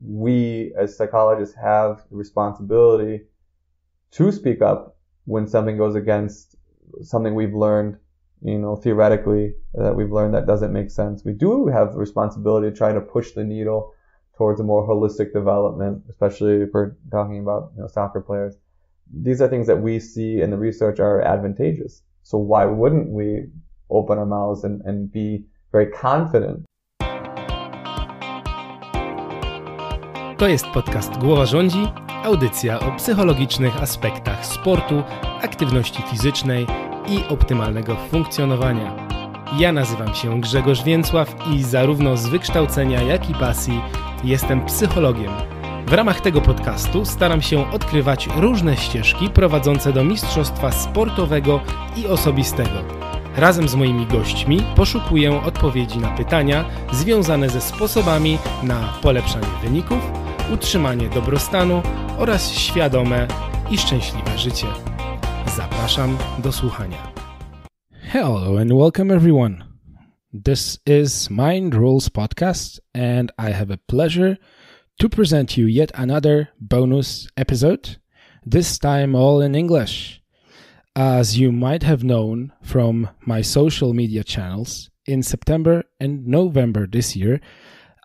we as psychologists have the responsibility to speak up when something goes against something we've learned, theoretically, that we've learned that doesn't make sense. We do have the responsibility to try to push the needle towards a more holistic development, especially if we're talking about, soccer players. These are things that we see in the research are advantageous. So why wouldn't we open our mouths and be very confident? To jest podcast Głowa Rządzi, audycja o psychologicznych aspektach sportu, aktywności fizycznej i optymalnego funkcjonowania. Ja nazywam się Grzegorz Więcław i zarówno z wykształcenia, jak i pasji jestem psychologiem. W ramach tego podcastu staram się odkrywać różne ścieżki prowadzące do mistrzostwa sportowego i osobistego. Razem z moimi gośćmi poszukuję odpowiedzi na pytania związane ze sposobami na polepszanie wyników, utrzymanie dobrostanu oraz świadome i szczęśliwe życie. Zapraszam do słuchania. Hello and welcome everyone. This is Mind Rules Podcast and I have a pleasure to present you yet another bonus episode, this time all in English. As you might have known from my social media channels, in September and November this year,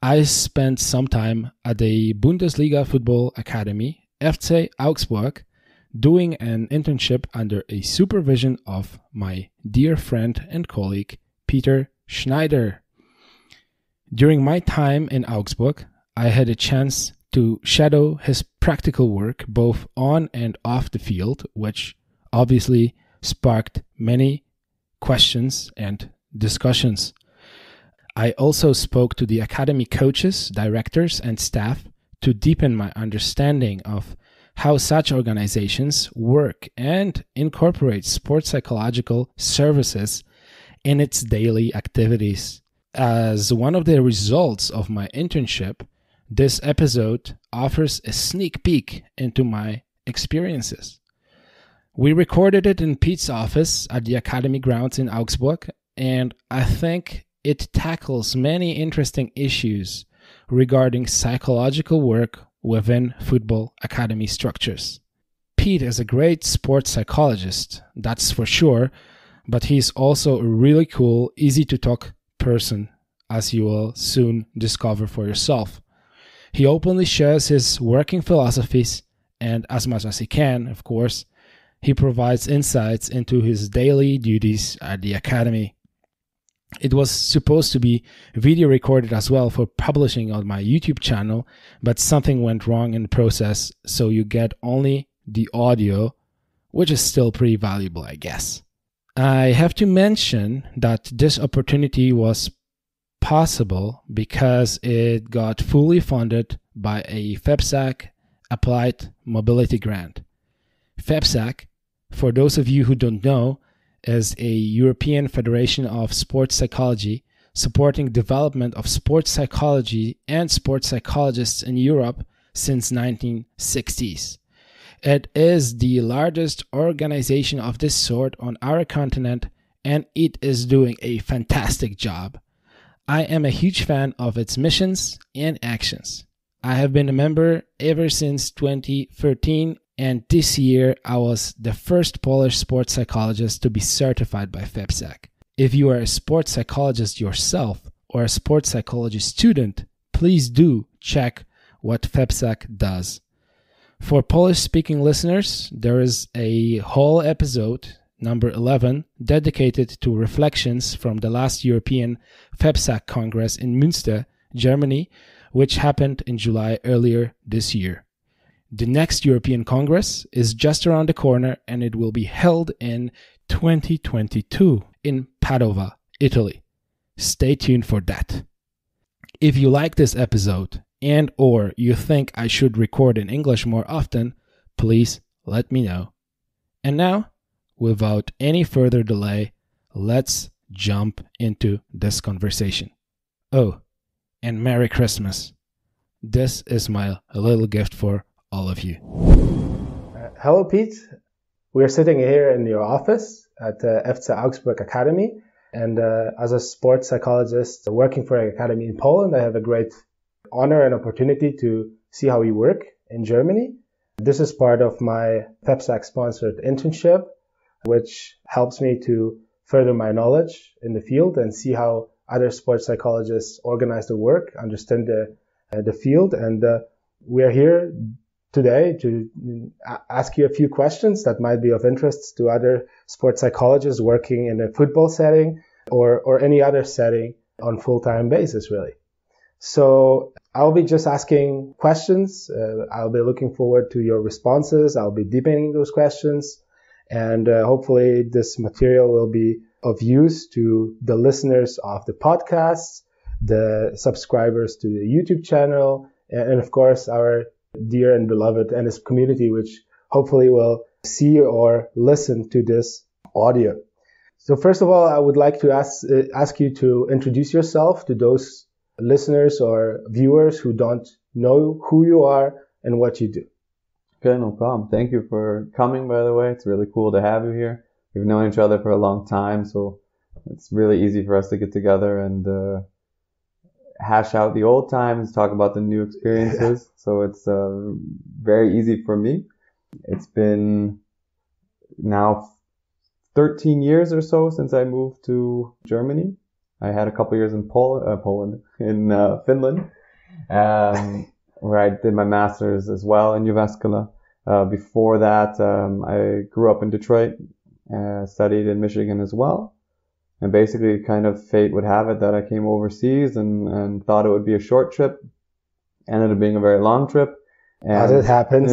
I spent some time at the Bundesliga football academy, FC Augsburg, doing an internship under a supervision of my dear friend and colleague, Peter Schneider. During my time in Augsburg, I had a chance to shadow his practical work both on and off the field, which obviously sparked many questions and discussions. I also spoke to the academy coaches, directors, and staff to deepen my understanding of how such organizations work and incorporate sports psychological services in its daily activities. As one of the results of my internship, this episode offers a sneak peek into my experiences. We recorded it in Pete's office at the academy grounds in Augsburg, and I think it tackles many interesting issues regarding psychological work within football academy structures. Pete is a great sports psychologist, that's for sure, but he's also a really cool, easy-to-talk person, as you will soon discover for yourself. He openly shares his working philosophies, and as much as he can, of course, he provides insights into his daily duties at the academy. It was supposed to be video recorded as well for publishing on my YouTube channel, but something went wrong in the process, so you get only the audio, which is still pretty valuable, I guess. I have to mention that this opportunity was possible because it got fully funded by a FEPSAC Applied Mobility Grant. FEPSAC, for those of you who don't know, is a European Federation of Sports Psychology supporting development of sports psychology and sports psychologists in Europe since 1960s. It is the largest organization of this sort on our continent, and it is doing a fantastic job. I am a huge fan of its missions and actions. I have been a member ever since 2013, and this year I was the first Polish sports psychologist to be certified by FEPSAC. If you are a sports psychologist yourself or a sports psychology student, please do check what FEPSAC does. For Polish-speaking listeners, there is a whole episode, number 11, dedicated to reflections from the last European FEPSAC Congress in Münster, Germany, which happened in July earlier this year. The next European Congress is just around the corner and it will be held in 2022 in Padova, Italy. Stay tuned for that. If you like this episode and or you think I should record in English more often, please let me know. And now, without any further delay, let's jump into this conversation. Oh, and Merry Christmas. This is my little gift for all of you. Hello, Pete. We are sitting here in your office at FC Augsburg Academy. And as a sports psychologist working for an academy in Poland, I have a great honor and opportunity to see how we work in Germany. This is part of my PEPSAC-sponsored internship, which helps me to further my knowledge in the field and see how other sports psychologists organize their work, understand the field. And we are here today to ask you a few questions that might be of interest to other sports psychologists working in a football setting or any other setting on full-time basis, really. So I'll be just asking questions. I'll be looking forward to your responses. I'll be deepening those questions. And hopefully this material will be of use to the listeners of the podcast, the subscribers to the YouTube channel, and of course our dear and beloved NS community, which hopefully will see or listen to this audio. So first of all, I would like to ask you to introduce yourself to those listeners or viewers who don't know who you are and what you do. Okay, no problem. Thank you for coming, by the way. It's really cool to have you here. We've known each other for a long time, so it's really easy for us to get together and hash out the old times, talk about the new experiences. So it's very easy for me. It's been now 13 years or so since I moved to Germany. I had a couple years in Finland, where I did my master's as well in Jyväskylä. Before that, I grew up in Detroit, studied in Michigan as well. And basically kind of fate would have it that I came overseas and thought it would be a short trip. Ended up being a very long trip. As it happens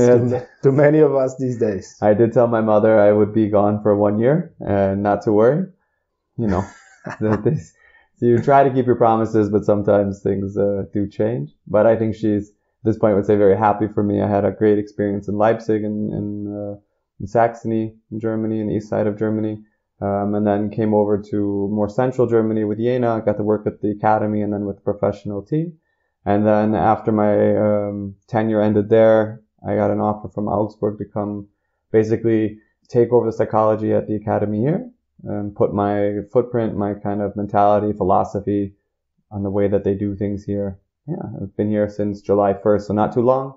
to many of us these days. I did tell my mother I would be gone for 1 year and not to worry. You know, so you try to keep your promises, but sometimes things do change. But I think she's, at this point, would say very happy for me. I had a great experience in Leipzig in Saxony, in Germany, in the east side of Germany. And then came over to more central Germany with Jena, got to work at the academy and then with the professional team. And then after my tenure ended there, I got an offer from Augsburg to come basically take over the psychology at the academy here and put my footprint, my kind of mentality, philosophy on the way that they do things here. Yeah, I've been here since July 1st, so not too long,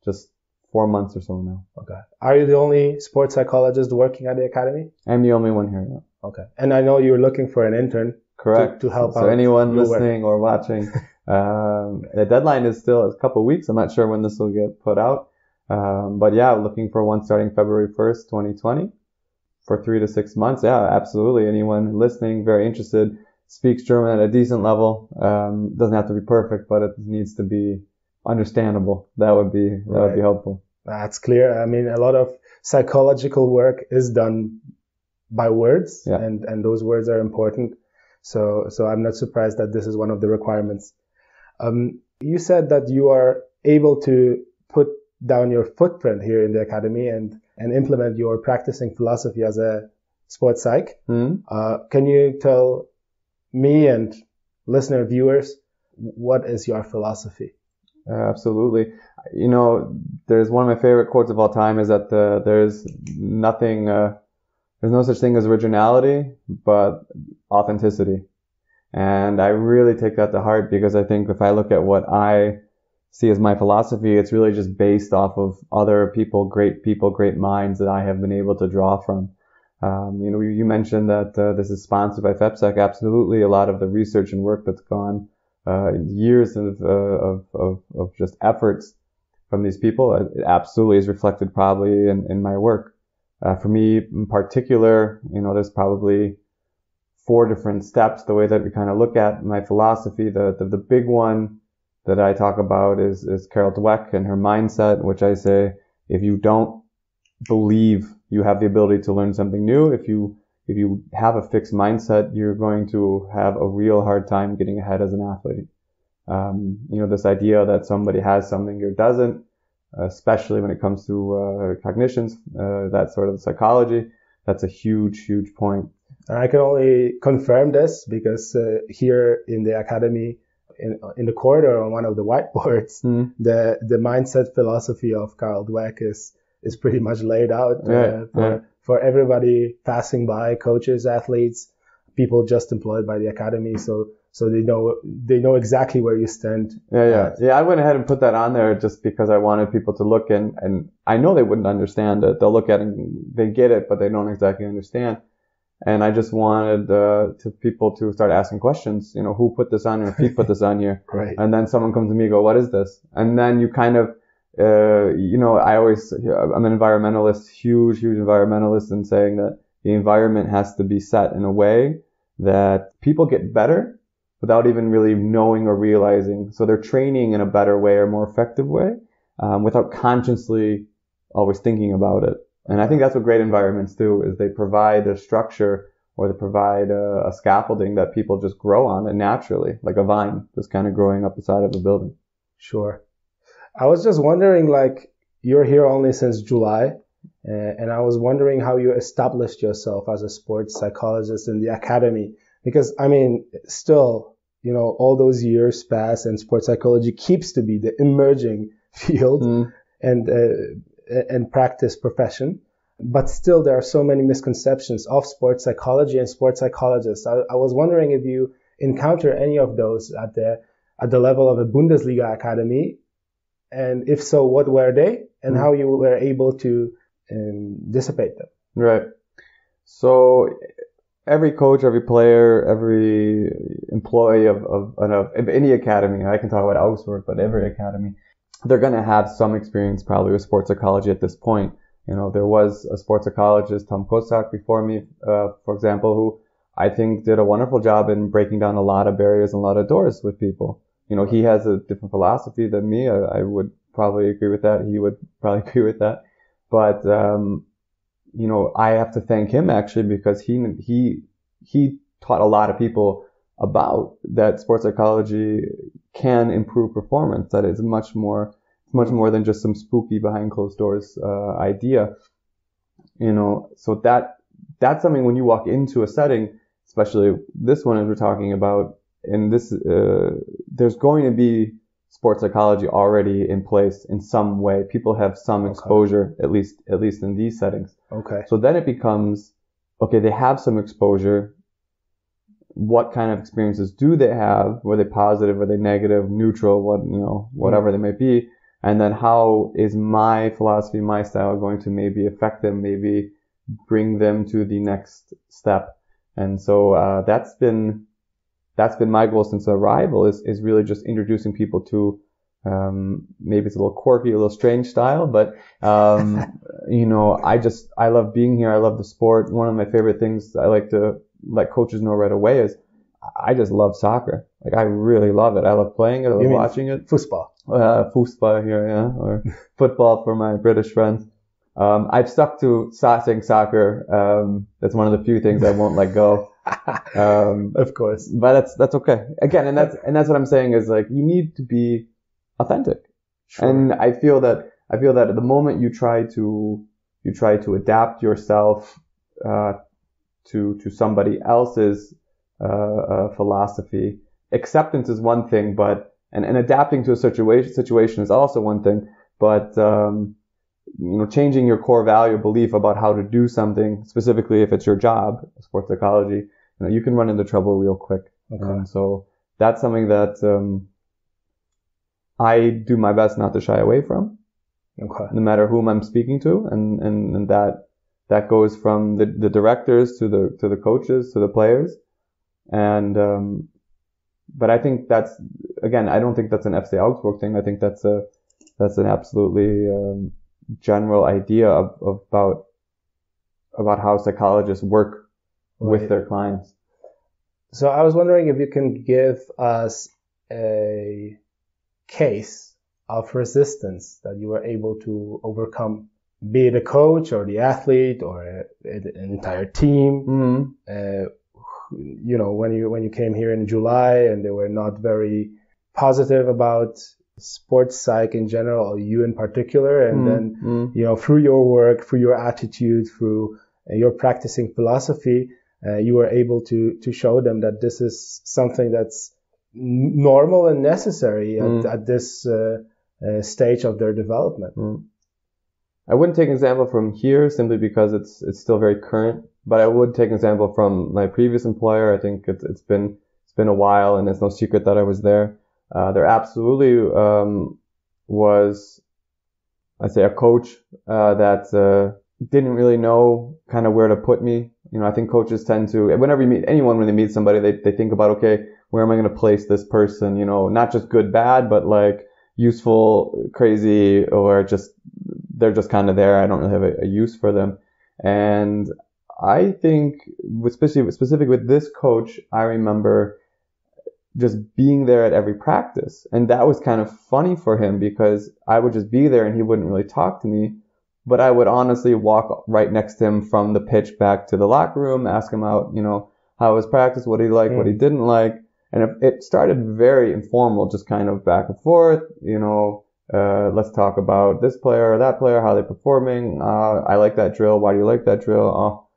just 4 months or so now. Okay. Are you the only sports psychologist working at the academy? I'm the only one here, yeah. Okay. And I know you're looking for an intern. Correct. To help out. So anyone listening or watching, the deadline is still a couple of weeks. I'm not sure when this will get put out. But yeah, looking for one starting February 1st, 2020 for 3 to 6 months. Yeah, absolutely. Anyone listening, very interested, speaks German at a decent level. Doesn't have to be perfect, but it needs to be understandable. That would be helpful. That's clear. I mean, a lot of psychological work is done by words, yeah. and those words are important. So I'm not surprised that this is one of the requirements. You said that you are able to put down your footprint here in the academy and implement your practicing philosophy as a sports psych. Mm-hmm. Can you tell me and listener viewers what is your philosophy? Absolutely. You know, there's one of my favorite quotes of all time is that there's no such thing as originality, but authenticity. And I really take that to heart because I think if I look at what I see as my philosophy, it's really just based off of other people, great minds that I have been able to draw from. You know, you mentioned that this is sponsored by PEPSAC. Absolutely. A lot of the research and work that's gone years of just efforts from these people, it absolutely is reflected probably in my work. For me in particular, you know, there's probably 4 different steps, the way that we kind of look at my philosophy. The big one that I talk about is Carol Dweck and her mindset, which I say, if you don't believe you have the ability to learn something new, if you have a fixed mindset, you're going to have a real hard time getting ahead as an athlete. You know, this idea that somebody has something or doesn't, especially when it comes to cognitions, that sort of psychology, that's a huge point. And I can only confirm this because here in the academy, in the corridor on one of the whiteboards, the mindset philosophy of Carol Dweck is pretty much laid out for everybody passing by, coaches, athletes, people just employed by the academy. So so they know exactly where you stand. Yeah. I went ahead and put that on there just because I wanted people to look and I know they wouldn't understand it. They'll look at it and they get it, but they don't exactly understand. And I just wanted people to start asking questions. Who put this on here? If he put this on here. Right. And then someone comes to me and go, what is this? And then you kind of, I'm an environmentalist, huge environmentalist, in saying that the environment has to be set in a way that people get better without even really knowing or realizing. So they're training in a better way or more effective way, without consciously always thinking about it. And I think that's what great environments do, is they provide a structure or they provide a scaffolding that people just grow on it naturally, like a vine just kind of growing up the side of a building. Sure. I was just wondering, you're here only since July, and I was wondering how you established yourself as a sports psychologist in the academy. Because, still, all those years pass and sports psychology keeps to be the emerging field and practice profession. But still, there are so many misconceptions of sports psychology and sports psychologists. I was wondering if you encounter any of those at the level of a Bundesliga academy, and if so, what were they, and how you were able to dissipate them. Right. So every coach, every player, every employee of any academy, I can talk about Augsburg, but every academy, they're going to have some experience probably with sports psychology at this point. There was a sports psychologist, Tom Kosak, before me, for example, who I think did a wonderful job in breaking down a lot of barriers and a lot of doors with people. He has a different philosophy than me. I would probably agree with that. He would probably agree with that. But, I have to thank him actually, because he taught a lot of people about that sports psychology can improve performance, that it's much more than just some spooky behind closed doors idea. So that's something when you walk into a setting, especially this one as we're talking about, and this there's going to be sports psychology already in place in some way. People have some exposure, at least in these settings. Okay. So then it becomes, okay, they have some exposure. What kind of experiences do they have? Were they positive? Were they negative? Neutral? Whatever they may be. And then how is my philosophy, my style going to maybe affect them, maybe bring them to the next step? And so, that's been my goal since arrival, is really just introducing people to, maybe it's a little quirky, a little strange style, but, I love being here. I love the sport. One of my favorite things I like to let coaches know right away is I just love soccer. I really love it. I love playing it. I love watching it. Fußball. Fußball here, yeah, or football for my British friends. I've stuck to saying soccer. That's one of the few things I won't let go. Of course. But that's okay. Again, and that's what I'm saying is you need to be authentic. Sure. And I feel that at the moment you try to adapt yourself, to somebody else's, philosophy, acceptance is one thing, but and adapting to a situation is also one thing, but changing your core value belief about how to do something, specifically if it's your job, sports psychology, you can run into trouble real quick. Okay. And so that's something that I do my best not to shy away from. Okay. No matter whom I'm speaking to, and that goes from the directors to the coaches to the players, and but I think that's, again, I don't think that's an FC Augsburg thing. I think that's an absolutely general idea about how psychologists work with their clients. So I was wondering if you can give us a case of resistance that you were able to overcome, be it a coach or the athlete or an entire team. Mm-hmm. When you came here in July and they were not very positive about sports psych in general, or you in particular, and then through your work, through your attitude, through your practicing philosophy, you were able to show them that this is something that's normal and necessary at this stage of their development. I wouldn't take an example from here simply because it's still very current, but I would take an example from my previous employer. I think it's been it's been a while, and it's no secret that I was there. There absolutely was, I'd say, a coach that didn't really know kind of where to put me. You know, I think coaches tend to, whenever you meet anyone, when they meet somebody, they think about, okay, where am I going to place this person? You know, not just good, bad, but like useful, crazy, or just, they're just kind of there. I don't really have a use for them. And I think, specific with this coach, I remember just being there at every practice. And that was kind of funny for him because I would just be there and he wouldn't really talk to me. But I would honestly walk right next to him from the pitch back to the locker room, ask him out, you know, how was practice, what he liked, what he didn't like. And it started very informal, just kind of back and forth, you know, let's talk about this player or that player, how they're performing. I like that drill. Why do you like that drill? Oh,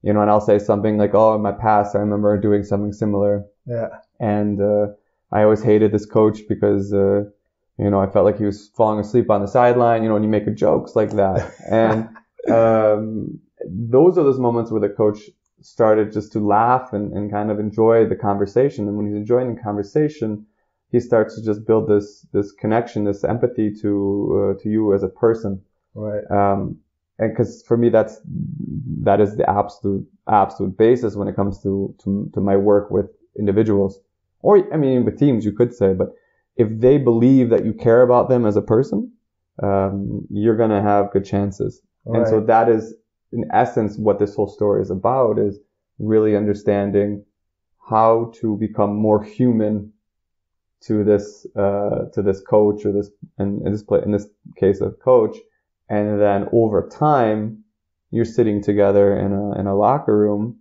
you know, and I'll say something like, oh, in my past, I remember doing something similar. Yeah. And I always hated this coach because, you know, I felt like he was falling asleep on the sideline, you know, and you make jokes like that. And those are those moments where the coach started just to laugh and kind of enjoy the conversation. And when he's enjoying the conversation, he starts to just build this connection, this empathy to you as a person. Right. And because for me, that is the absolute basis when it comes to my work with individuals, or I mean with teams, you could say. But if they believe that you care about them as a person, you're gonna have good chances. Right. And so that is, in essence, what this whole story is about: is really understanding how to become more human to this coach, or this, in this case, a coach. And then over time, you're sitting together in a locker room,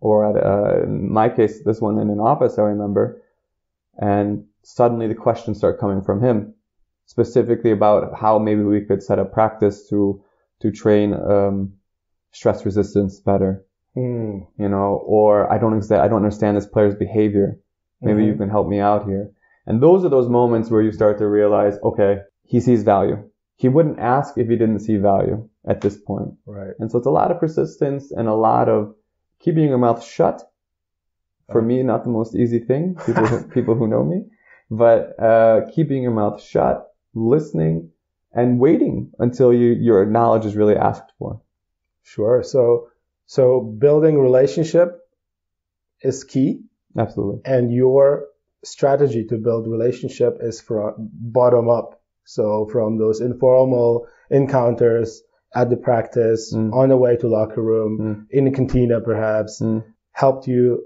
or in my case, this one in an office, I remember, and suddenly the questions start coming from him, specifically about how maybe we could set up practice to train stress resistance better. You know, or I don't understand this player's behavior. Maybe you can help me out here. And those are those moments where you start to realize, okay, he sees value. He wouldn't ask if he didn't see value at this point. Right. And so it's a lot of persistence and a lot of keeping your mouth shut. For me, not the most easy thing, people who know me, but keeping your mouth shut, listening, and waiting until your knowledge is really asked for. Sure. So building relationship is key. Absolutely. And your strategy to build relationship is from bottom up. So from those informal encounters at the practice, on the way to locker room, in the cantina perhaps, helped you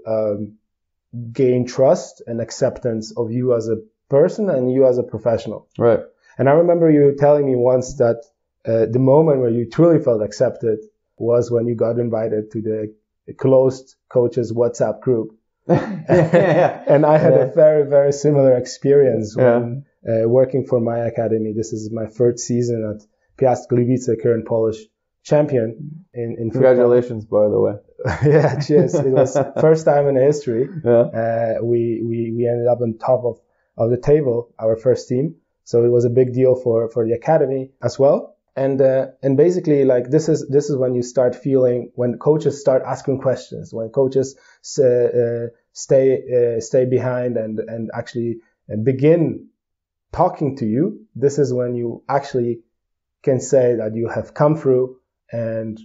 gain trust and acceptance of you as a person and you as a professional. Right. And I remember you telling me once that the moment where you truly felt accepted was when you got invited to the closed coaches WhatsApp group. And I had a very, very similar experience when working for my academy. This is my third season at Piast Gliwice, current Polish champion in Congratulations, football. By the way. Yeah, cheers. It was first time in history. Yeah. We ended up on top of the table, our first team. So it was a big deal for the academy as well. And basically, like, this is when you start feeling, when coaches start asking questions, when coaches stay behind and actually begin talking to you. This is when you actually can say that you have come through and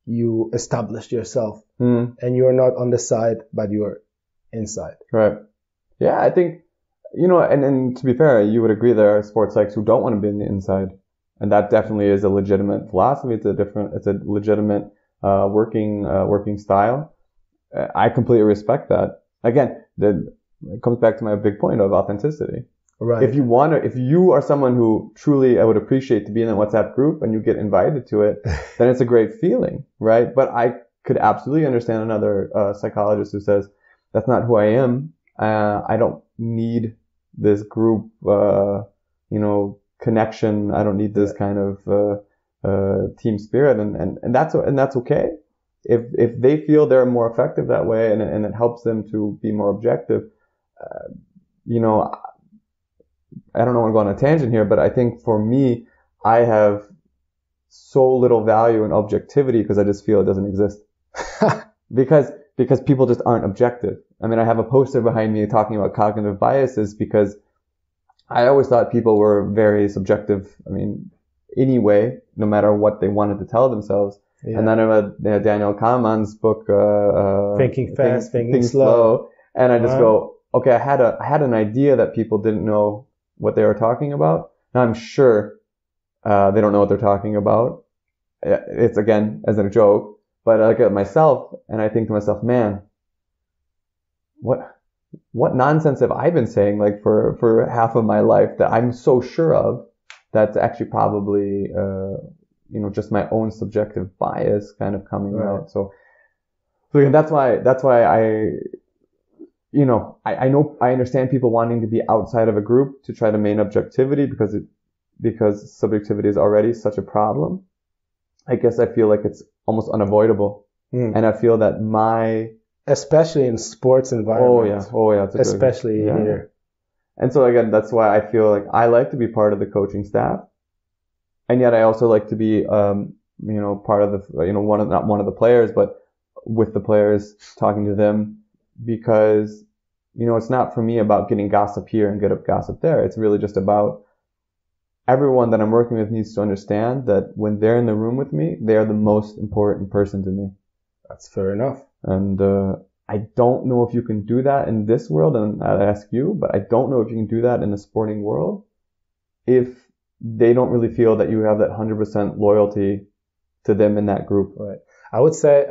you established yourself, and you're not on the side, but you're inside. Right. Yeah, I think, you know, and to be fair, you would agree there are sports psychs who don't want to be on the inside. And that definitely is a legitimate philosophy. It's a legitimate working style. I completely respect that. Again, it comes back to my big point of authenticity. Right. If you are someone who truly I would appreciate to be in a WhatsApp group and you get invited to it, then it's a great feeling, right? But I could absolutely understand another psychologist who says, that's not who I am. I don't need this group, connection. I don't need this kind of team spirit, and that's okay. If they feel they're more effective that way, and it helps them to be more objective, I don't want to go on a tangent here, but I think for me, I have so little value in objectivity because I just feel it doesn't exist. Because because people just aren't objective. I mean, I have a poster behind me talking about cognitive biases because I always thought people were very subjective. I mean, anyway, no matter what they wanted to tell themselves. Yeah. And then I read Daniel Kahneman's book, Thinking Fast, Thinking Slow. And I just go, okay, I had an idea that people didn't know what they were talking about. Now I'm sure, they don't know what they're talking about. It's again, as a joke, but I look at myself and I think to myself, man, what nonsense have I been saying like for half of my life that I'm so sure of? That's actually probably, just my own subjective bias kind of coming out. So that's why I understand people wanting to be outside of a group to try to maintain objectivity because subjectivity is already such a problem. I guess I feel like it's almost unavoidable. And I feel that especially in sports environments. Oh yeah. Especially here. And so again, that's why I feel like I like to be part of the coaching staff. And yet I also like to be, part of the, not one of the players, but with the players, talking to them, because, it's not for me about getting gossip here and get gossip there. It's really just about everyone that I'm working with needs to understand that when they're in the room with me, they are the most important person to me. That's fair enough. And, I don't know if you can do that in this world, and I'd ask you, but I don't know if you can do that in the sporting world if they don't really feel that you have that 100% loyalty to them in that group. Right. I would say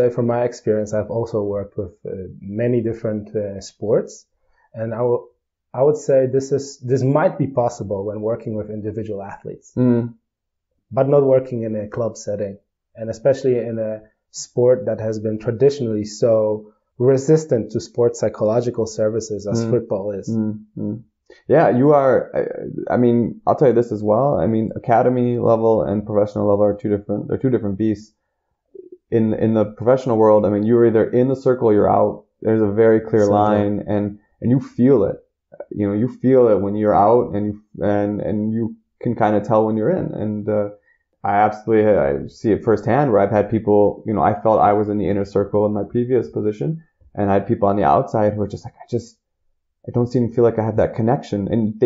from my experience, I've also worked with many different sports, and I would say this might be possible when working with individual athletes, but not working in a club setting, and especially in a sport that has been traditionally so resistant to sports psychological services as football is. Yeah, you are. I mean, I'll tell you this as well. I mean, academy level and professional level are two different beasts. In the professional world, I mean, you're either in the circle or you're out. There's a very clear line, and you feel it. You feel it when you're out, and you can kind of tell when you're in. And I see it firsthand where I've had people, I felt I was in the inner circle in my previous position, and I had people on the outside who were just like, I don't seem to feel like I have that connection. And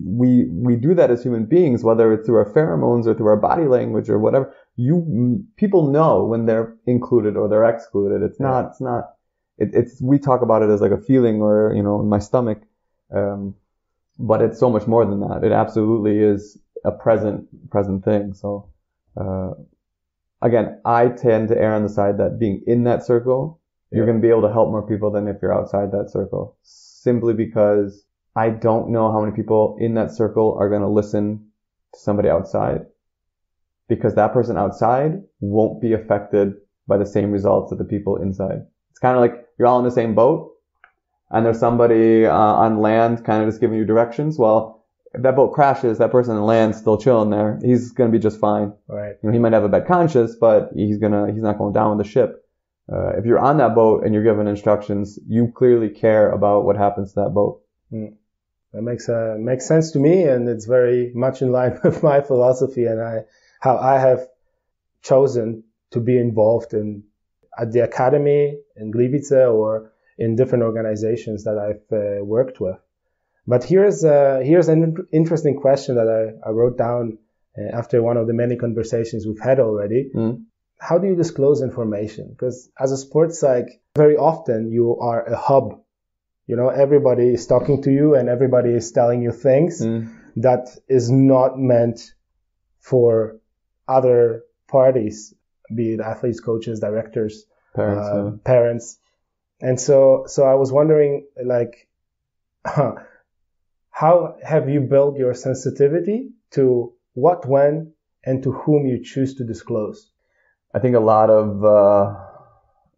we do that as human beings, whether it's through our pheromones or through our body language or whatever. People know when they're included or they're excluded. We talk about it as like a feeling or, in my stomach. But it's so much more than that. It absolutely is a present thing. So, again, I tend to err on the side that being in that circle, you're going to be able to help more people than if you're outside that circle. Simply because I don't know how many people in that circle are going to listen to somebody outside. Because that person outside won't be affected by the same results that the people inside. It's kind of like you're all in the same boat, and there's somebody on land kind of just giving you directions. Well, if that boat crashes, that person on land still chilling there, he's going to be just fine. Right. He might have a bad conscience, but he's not going down with the ship. If you're on that boat and you're given instructions, you clearly care about what happens to that boat. That makes sense to me, and it's very much in line with my philosophy and how I have chosen to be involved at the academy in Gliwice or in different organizations that I've worked with. But here's an interesting question that I wrote down after one of the many conversations we've had already. How do you disclose information? Because as a sports psych, very often you are a hub. Everybody is talking to you and everybody is telling you things that is not meant for other parties, be it athletes, coaches, directors, parents. And so I was wondering, like, how have you built your sensitivity to what, when, and to whom you choose to disclose? I think a lot of,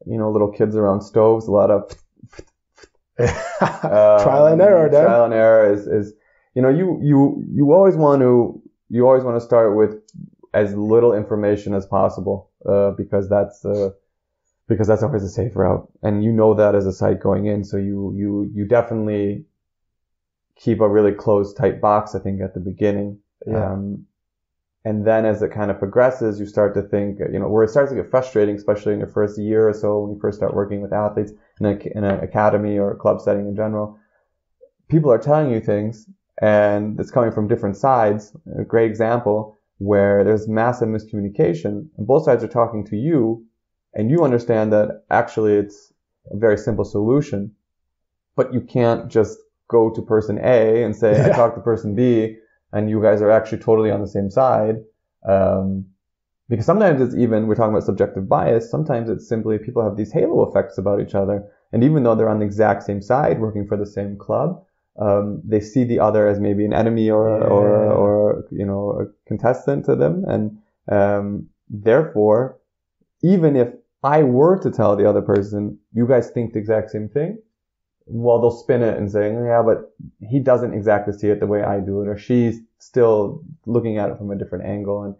little kids around stoves, a lot of trial and error. Then. Trial and error is, you always want to start with as little information as possible, because that's always a safe route. And that as a site going in. So you definitely keep a really closed, tight box, I think, at the beginning. Yeah. And then as it kind of progresses, you start to think, where it starts to get frustrating, especially in your first year or so when you first start working with athletes in an academy or a club setting in general. People are telling you things and it's coming from different sides. A great example where there's massive miscommunication and both sides are talking to you and you understand that actually it's a very simple solution, but you can't just go to person A and say, I talked to person B, and you guys are actually totally on the same side. Because sometimes it's even, we're talking about subjective bias, sometimes it's simply people have these halo effects about each other. And even though they're on the exact same side, working for the same club, they see the other as maybe an enemy or a contestant to them. And therefore, even if I were to tell the other person, you guys think the exact same thing, well, they'll spin it and say, yeah, but he doesn't exactly see it the way I do it, or she's still looking at it from a different angle.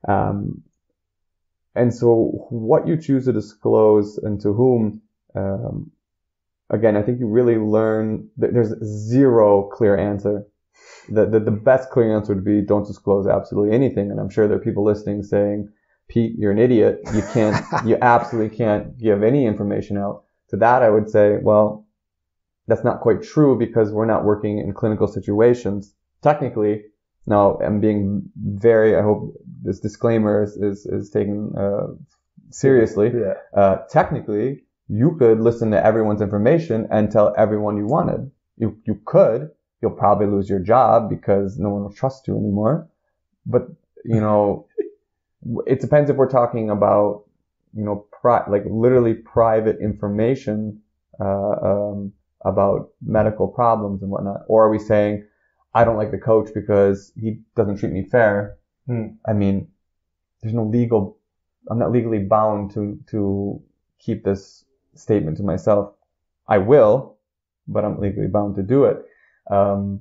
And so what you choose to disclose and to whom, again, I think you really learn that there's zero clear answer. The best clear answer would be don't disclose absolutely anything. And I'm sure there are people listening saying, Pete, you're an idiot. You absolutely can't give any information out. To that, I would say, well, that's not quite true because we're not working in clinical situations. Technically, now I'm being I hope this disclaimer is taken seriously. Yeah. Technically, you could listen to everyone's information and tell everyone you wanted. You could. You'll probably lose your job because no one will trust you anymore. But, it depends if we're talking about, literally private information, about medical problems and whatnot. Or are we saying, I don't like the coach because he doesn't treat me fair? I mean, there's no I'm not legally bound to keep this statement to myself. I will, but I'm legally bound to do it. And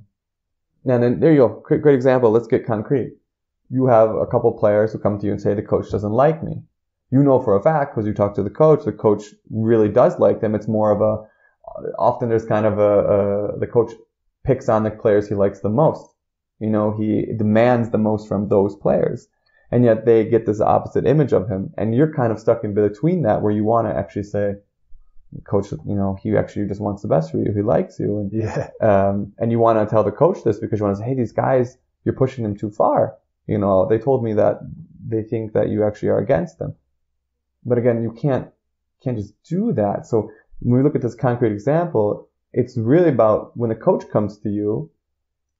then there you go. Great example. Let's get concrete. You have a couple players who come to you and say, the coach doesn't like me. You know for a fact, because you talk to the coach really does like them. It's more of often there's kind of the coach picks on the players he likes the most. He demands the most from those players. And yet they get this opposite image of him. And you're kind of stuck in between that where you want to actually say, coach, he actually just wants the best for you. He likes you. And you want to tell the coach this because you want to say, hey, these guys, you're pushing them too far. They told me that they think that you actually are against them. But again, you can't just do that. So when we look at this concrete example, it's really about when the coach comes to you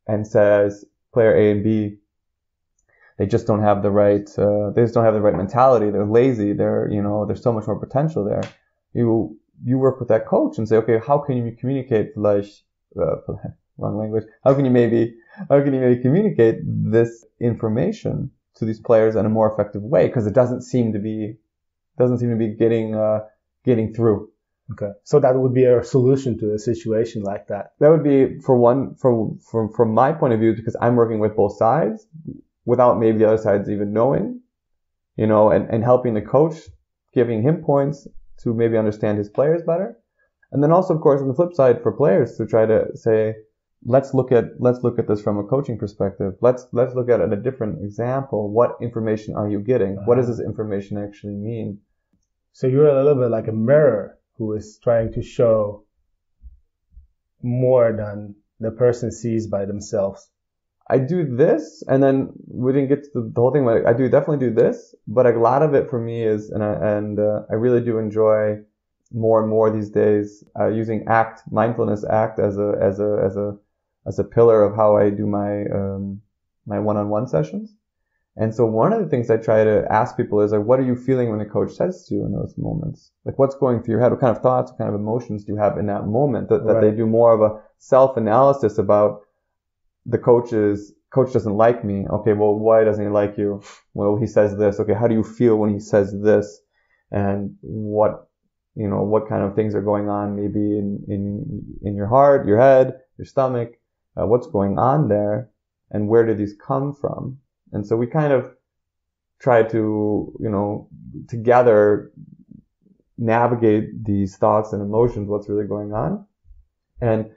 and says, player A and B, they just don't have the right, mentality. They're lazy. There's so much more potential there. You work with that coach and say, okay, how can you communicate wrong language? How can you maybe communicate this information to these players in a more effective way? Because it doesn't seem to be getting through. Okay. So that would be a solution to a situation like that. That would be from my point of view, because I'm working with both sides without maybe the other sides even knowing, and helping the coach, giving him points to maybe understand his players better. And then also, of course, on the flip side for players to try to say, let's look at this from a coaching perspective. Let's look at it a different example. What information are you getting? What does this information actually mean? So you're a little bit like a mirror who is trying to show more than the person sees by themselves. I do this, and then we didn't get to the whole thing, but I definitely do this, but a lot of it for me is, and I really do enjoy more and more these days, using mindfulness ACT as a pillar of how I do my one-on-one sessions. And so one of the things I try to ask people is, what are you feeling when a coach says to you in those moments? What's going through your head? What kind of thoughts, what kind of emotions do you have in that moment? That They do more of a self-analysis about the coach doesn't like me. Okay, well, why doesn't he like you? Well, he says this. Okay, how do you feel when he says this? And what kind of things are going on maybe in your heart, your head, your stomach? What's going on there? And where do these come from? And so we kind of try to, together navigate these thoughts and emotions, what's really going on. And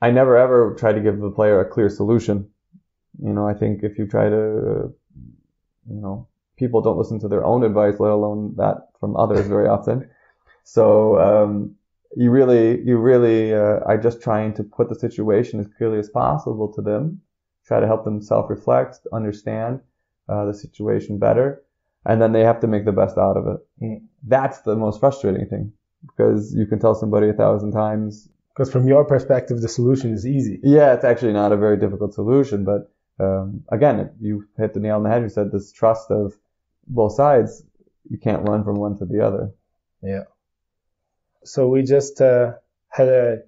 I never ever try to give the player a clear solution. I think if you try to people don't listen to their own advice, let alone that from others very often. So, you really are just trying to put the situation as clearly as possible to them, try to help them self-reflect, understand the situation better, and then they have to make the best out of it. Mm. That's the most frustrating thing, because you can tell somebody 1,000 times. Because from your perspective, the solution is easy. Yeah, it's actually not a very difficult solution, but again, you hit the nail on the head. You said this trust of both sides. You can't run from one to the other. Yeah. So we just had a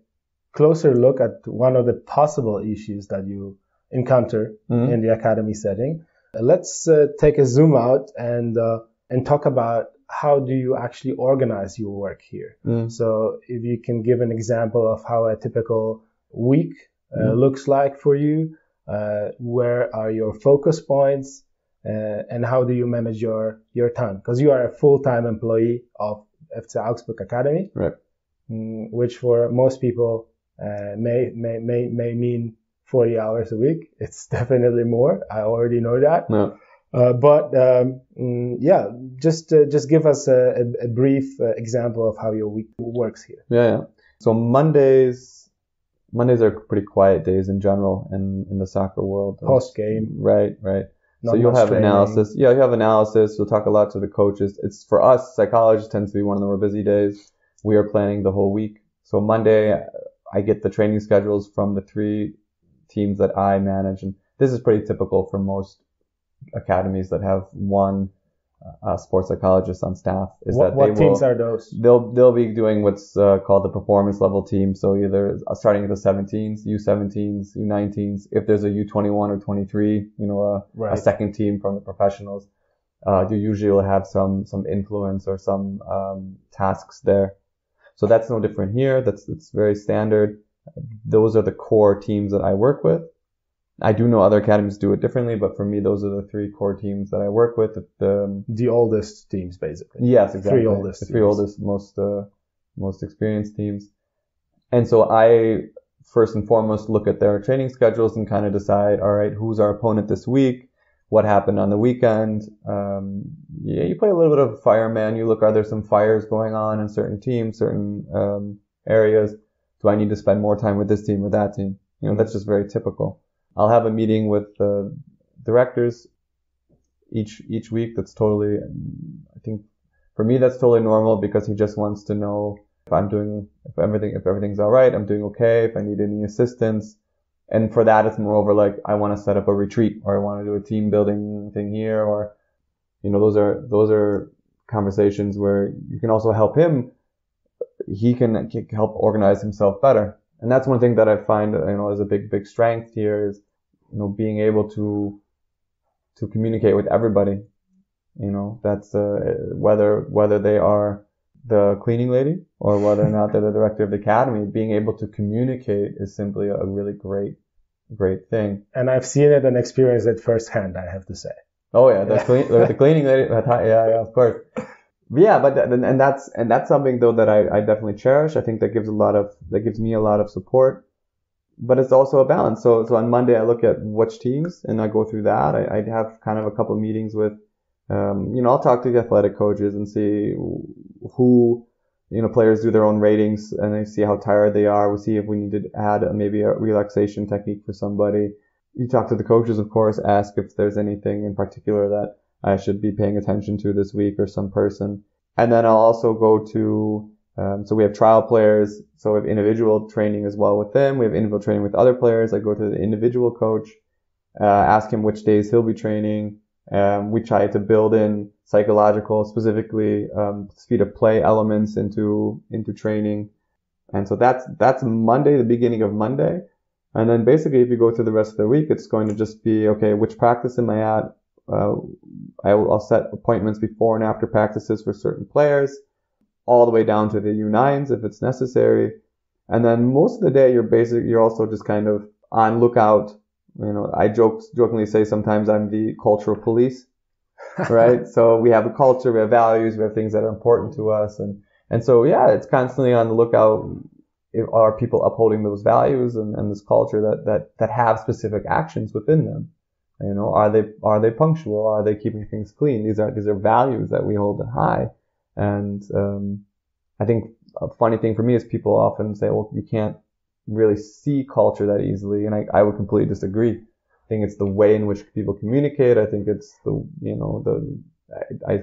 closer look at one of the possible issues that you encounter in the academy setting. Let's take a zoom out and talk about how do you actually organize your work here. So if you can give an example of how a typical week looks like for you, where are your focus points, and how do you manage your time? Because you are a full-time employee of FC Augsburg Academy, right? Which for most people may mean 40 hours a week. It's definitely more. I already know that. No. Just give us a brief example of how your week works here. Yeah. So Mondays are pretty quiet days in general in the soccer world. Post game. Right. So you'll have analysis. Yeah, you have analysis. You'll talk a lot to the coaches. It's for us, psychologists tends to be one of the more busy days. We are planning the whole week. So Monday, I get the training schedules from the 3 teams that I manage. And this is pretty typical for most academies that have one sports psychologist on staff. What teams are those? They'll be doing what's called the performance level team. So either starting at the 17s, U17s, U19s. If there's a U21 or 23, a second team from the professionals, you usually will have some influence or some tasks there. So that's no different here. It's very standard. Those are the core teams that I work with. I do know other academies do it differently, but for me, those are the 3 core teams that I work with. The oldest teams, basically. Yes, exactly. The 3 oldest, most experienced teams. And so I first and foremost look at their training schedules and kind of decide, all right, who's our opponent this week? What happened on the weekend? You play a little bit of fireman. You look, are there some fires going on in certain teams, certain areas? Do I need to spend more time with this team or that team? That's just very typical. I'll have a meeting with the directors each week. That's totally, I think for me, that's totally normal, because he just wants to know if everything's all right, I'm doing okay, if I need any assistance. And for that, it's moreover like, I want to set up a retreat, or I want to do a team building thing here, or, those are conversations where you can also help him. He can help organize himself better. And that's one thing that I find, as a big strength here is, being able to communicate with everybody. That's, whether they are the cleaning lady or whether or not they're the director of the academy, being able to communicate is simply a really great thing. And I've seen it and experienced it firsthand, I have to say. Oh yeah, the cleaning lady. Yeah, of course. Yeah, but that's something though that I definitely cherish. I think that gives me a lot of support, but it's also a balance. So on Monday I look at which teams and I go through that. I have kind of a couple meetings with, I'll talk to the athletic coaches and see who, players do their own ratings and they see how tired they are. We'll see if we need to add maybe a relaxation technique for somebody. You talk to the coaches, of course, ask if there's anything in particular that I should be paying attention to this week or some person. And then I'll also go to, so we have trial players. So we have individual training as well with them. We have individual training with other players. I go to the individual coach, ask him which days he'll be training. We try to build in psychological, specifically, speed of play elements into training. And so that's Monday, the beginning of Monday. And then basically if you go through the rest of the week, it's going to just be, okay, which practice am I at? I'll set appointments before and after practices for certain players, all the way down to the U9s if it's necessary. And then most of the day, you're also just kind of on lookout. I jokingly say sometimes I'm the cultural police, right? So we have a culture, we have values, we have things that are important to us. And so, yeah, it's constantly on the lookout. Are people upholding those values and this culture that have specific actions within them? You know, are they punctual? Are they keeping things clean? These are values that we hold high. And I think a funny thing for me is people often say, well, you can't really see culture that easily, and I would completely disagree. I think it's the way in which people communicate. I think it's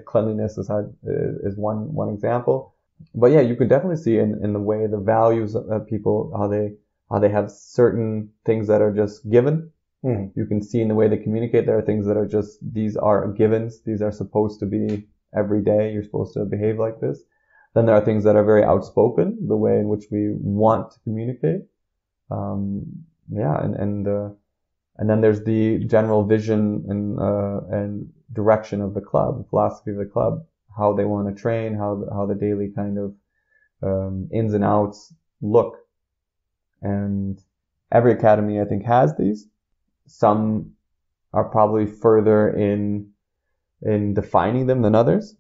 cleanliness is one example. But yeah, you can definitely see in the way the values of people, how they have certain things that are just given. You can see in the way they communicate, there are things that are just, these are givens. These are supposed to be every day. You're supposed to behave like this. Then there are things that are very outspoken, the way in which we want to communicate. And then there's the general vision and direction of the club, the philosophy of the club, how they want to train, how the daily kind of ins and outs look. And every academy, I think, has these. Some are probably further in defining them than others.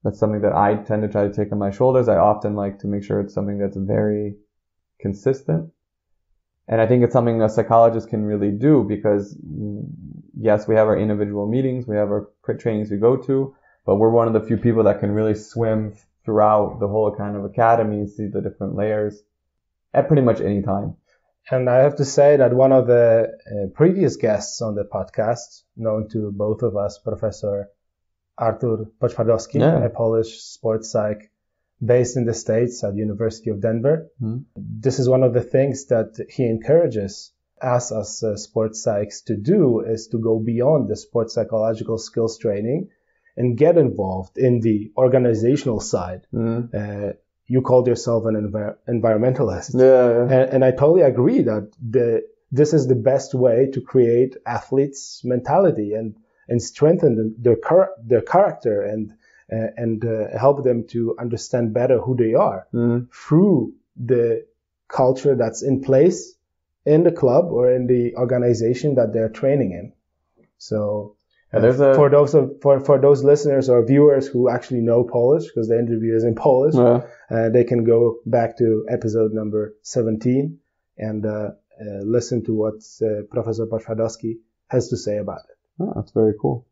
That's something that I tend to try to take on my shoulders. I often like to make sure it's something that's very consistent. And I think it's something a psychologist can really do because, yes, we have our individual meetings, we have our trainings we go to, but we're one of the few people that can really swim throughout the whole kind of academy, see the different layers at pretty much any time. And I have to say that one of the previous guests on the podcast, known to both of us, Professor Artur Poczwadowski, a Polish sports psych based in the States at University of Denver. This is one of the things that he encourages us as sports psychs to do, is to go beyond the sports psychological skills training and get involved in the organizational side. You called yourself an environmentalist. And I totally agree that this is the best way to create athletes' mentality and strengthen their character and help them to understand better who they are through the culture that's in place in the club or in the organization that they're training in. So for those listeners or viewers who actually know Polish, because the interview is in Polish, they can go back to episode number 17 and listen to what Professor Poczwadowski has to say about it. Oh, that's very cool.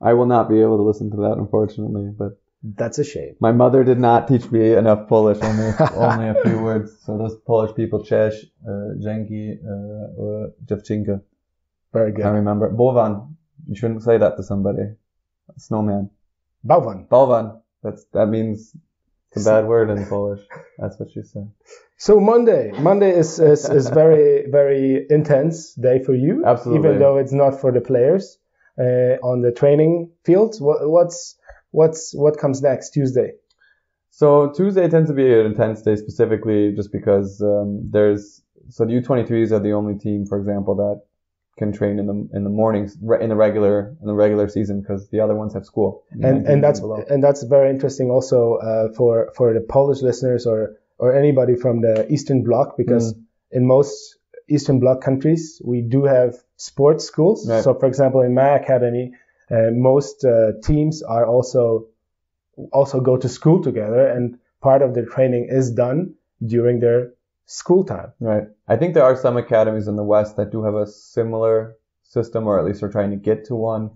I will not be able to listen to that, unfortunately, but that's a shame. My mother did not teach me enough Polish, only a few words. So those Polish people, cześć, dzięki, dziewczynka. Very good. I remember. Bałwan. You shouldn't say that to somebody. Snowman. Bałwan. Bałwan. That means it's a bad word in Polish. That's what she said. So Monday is very, very intense day for you. Absolutely. Even though it's not for the players on the training fields. What comes next? Tuesday. So Tuesday tends to be an intense day, specifically just because the U23s are the only team, for example, that can train in the mornings in the regular season, because the other ones have school. And that's very interesting also for the Polish listeners or anybody from the Eastern Bloc, because in most Eastern Bloc countries we do have sports schools. Right. So for example, in my academy, most teams are also go to school together, and part of their training is done during their school time. Right. I think there are some academies in the West that do have a similar system, or at least are trying to get to one.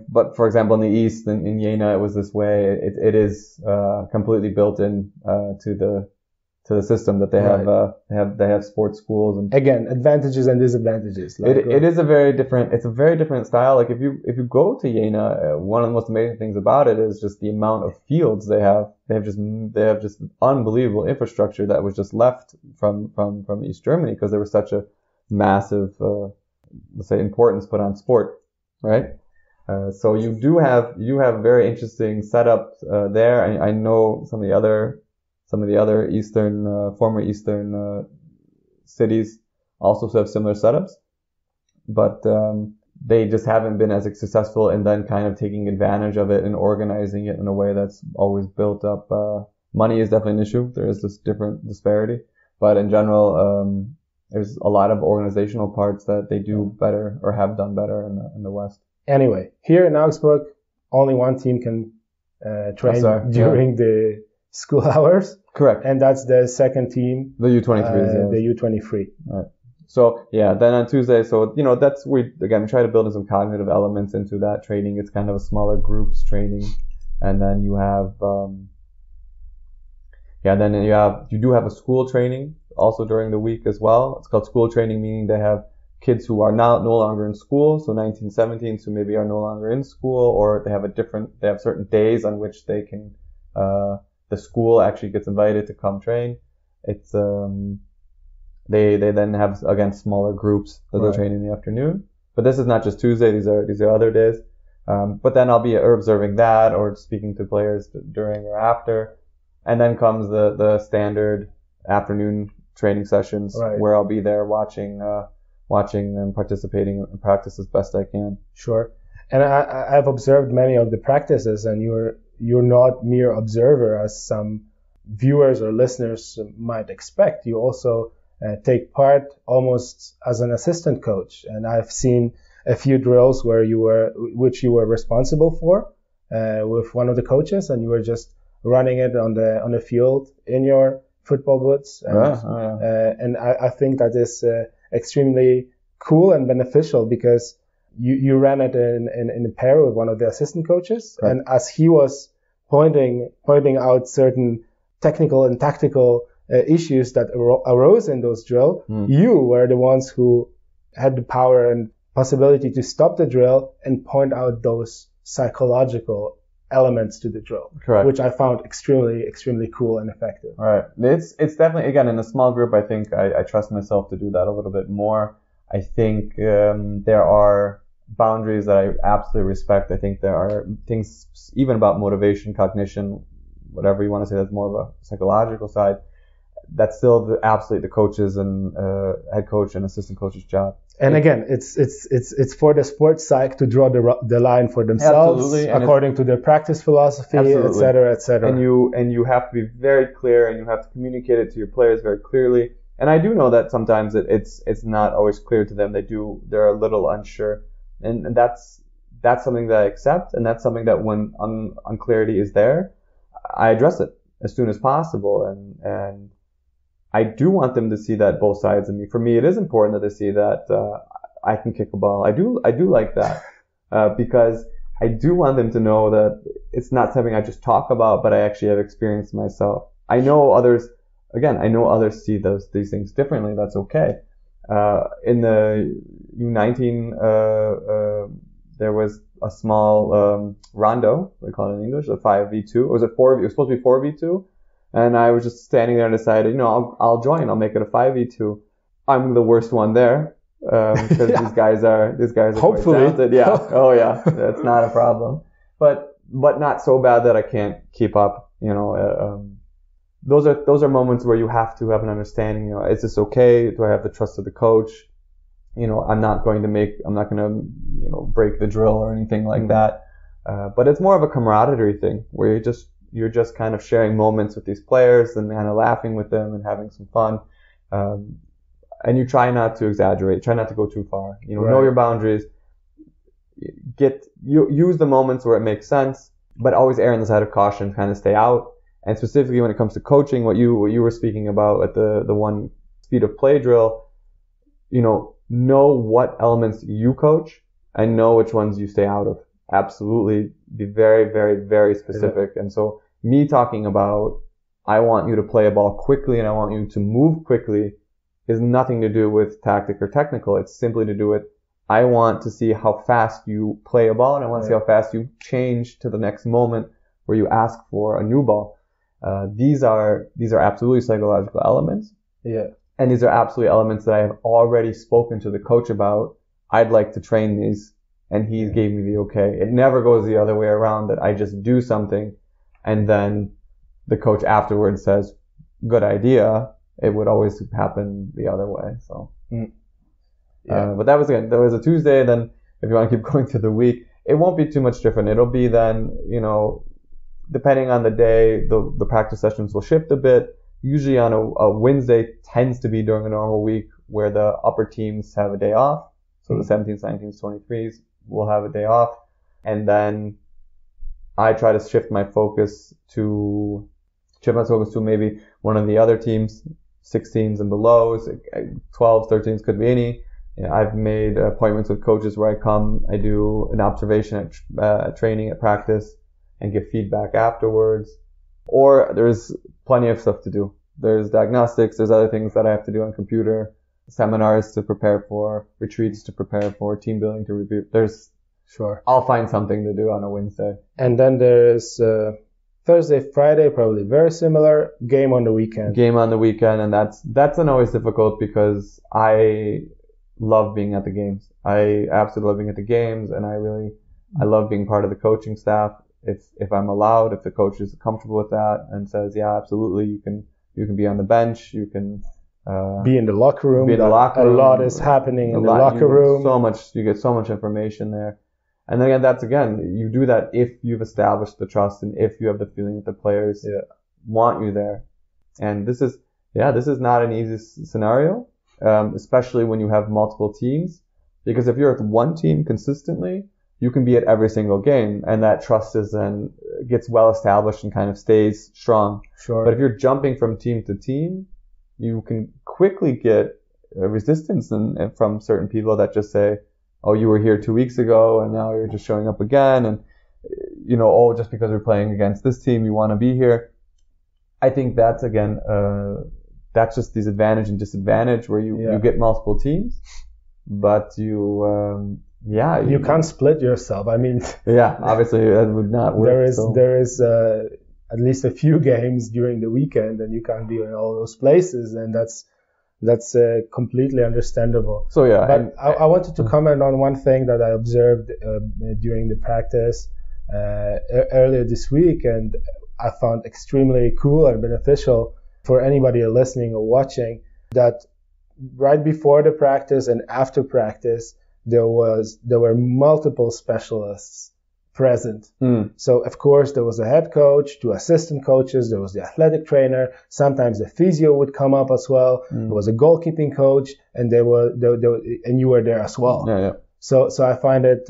But for example, in the East, in Jena, it was this way. It is completely built in to the system that they have sports schools, and again, advantages and disadvantages. It's a very different style. Like if you go to Jena, one of the most amazing things about it is just the amount of fields they have. They have just unbelievable infrastructure that was just left from East Germany, because there was such a massive, let's say, importance put on sport, right? So you have very interesting setups there. I know some of the other Eastern, former Eastern cities also have similar setups, but they just haven't been as successful in then kind of taking advantage of it and organizing it in a way that's always built up. Money is definitely an issue. There is this different disparity, but in general, there's a lot of organizational parts that they do better or have done better in the West. Anyway, here in Augsburg, only one team can train during the school hours. Correct. And that's the second team. The U23s. The U23. Right. So yeah, then on Tuesday, so that's we try to build in some cognitive elements into that training. It's kind of a smaller groups training, and then you have you do have a school training also during the week as well. It's called school training, meaning they have kids who are now no longer in school, so 19, 17, so maybe are no longer in school, or they have certain days on which they can, the school actually gets invited to come train. It's, they then have, again, smaller groups that they'll train in the afternoon. But this is not just Tuesday, these are other days. But then I'll be observing that or speaking to players during or after. And then comes the standard afternoon training sessions where I'll be there watching and participating in practice as best I can. Sure. And I've observed many of the practices, and you're not mere observer as some viewers or listeners might expect. You also take part almost as an assistant coach. And I've seen a few drills which you were responsible for with one of the coaches, and you were just running it on the field in your football boots. And I think that is extremely cool and beneficial, because you ran it in a pair with one of the assistant coaches, and as he was pointing out certain technical and tactical issues that arose in those drill, you were the ones who had the power and possibility to stop the drill and point out those psychological elements to the drill, which I found extremely, extremely cool and effective. Right. It's definitely, again, in a small group, I think I trust myself to do that a little bit more. I think there are boundaries that I absolutely respect. I think there are things even about motivation, cognition, whatever you want to say, that's more of a psychological side. That's still the coaches and head coach and assistant coach's job. And again, it's for the sports psych to draw the line for themselves according to their practice philosophy, et cetera, et cetera. And you have to be very clear, and you have to communicate it to your players very clearly. And I do know that sometimes it's not always clear to them. They're a little unsure, and that's something that I accept, and that's something that when unclarity is there, I address it as soon as possible, and I do want them to see that both sides of me. For me, it is important that they see that I can kick a ball. I do like that because I do want them to know that it's not something I just talk about, but I actually have experienced myself. I know others see these things differently. That's okay. In the U19, there was a small rondo, we call it in English, a 5v2. Or was it 4v? It was supposed to be 4v2. And I was just standing there and decided, I'll join. I'll make it a 5v2. I'm the worst one there because these guys are hopefully quite talented. Yeah. Oh yeah. That's not a problem. But not so bad that I can't keep up. Those are moments where you have to have an understanding. Is this okay? Do I have the trust of the coach? I'm not going to break the drill or anything like that. But it's more of a camaraderie thing where you're just kind of sharing moments with these players and kind of laughing with them and having some fun. And you try not to exaggerate, try not to go too far. Know your boundaries. Use the moments where it makes sense, but always err on the side of caution, kind of stay out. And specifically when it comes to coaching, what you were speaking about at the one speed of play drill, know what elements you coach and know which ones you stay out of. Absolutely be very, very, very specific. And so me talking about, I want you to play a ball quickly and I want you to move quickly is nothing to do with tactic or technical. It's simply to do with, I want to see how fast you play a ball and I want to see how fast you change to the next moment where you ask for a new ball. These are absolutely psychological elements. Yeah. And these are absolutely elements that I have already spoken to the coach about. I'd like to train these. And he gave me the okay. It never goes the other way around that I just do something and then the coach afterwards says, good idea. It would always happen the other way. So, but that was again, there was a Tuesday. Then if you want to keep going through the week, it won't be too much different. It'll be then, depending on the day, the practice sessions will shift a bit. Usually on a Wednesday tends to be during a normal week where the upper teams have a day off. So the 17s, 19s, 23s will have a day off. And then I try to shift my focus to maybe one of the other teams. 16s and below, 12s, 13s, could be any. I've made appointments with coaches where I come, I do an observation at training, at practice, and give feedback afterwards. Or there's plenty of stuff to do. There's diagnostics, there's other things that I have to do on computer, seminars to prepare for, retreats to prepare for, team building to review. I'll find something to do on a Wednesday. And then there's Thursday, Friday, probably very similar. Game on the weekend. And that's always difficult because I love being at the games. I absolutely love being at the games, and I love being part of the coaching staff. If I'm allowed, if the coach is comfortable with that and says, yeah, absolutely, you can be on the bench, you can be in the locker room. A lot is happening in the locker room. You get so much information there. And then again, you do that if you've established the trust and if you have the feeling that the players want you there. And this is not an easy scenario, especially when you have multiple teams, because if you're with one team consistently, you can be at every single game, and that trust gets well established and kind of stays strong. Sure. But if you're jumping from team to team, you can quickly get resistance from certain people that just say, oh, you were here 2 weeks ago and now you're just showing up again, and just because we're playing against this team, you want to be here. I think that's that's just these advantage and disadvantage where you get multiple teams, but you can't split yourself. I mean, obviously that would not work. There is at least a few games during the weekend, and you can't be in all those places, and that's completely understandable. So but I wanted to comment on one thing that I observed during the practice earlier this week, and I found extremely cool and beneficial for anybody listening or watching, that right before the practice and after practice, there were multiple specialists present. So of course there was a head coach, 2 assistant coaches, there was the athletic trainer, sometimes the physio would come up as well. There was a goalkeeping coach, and and you were there as well. So I find it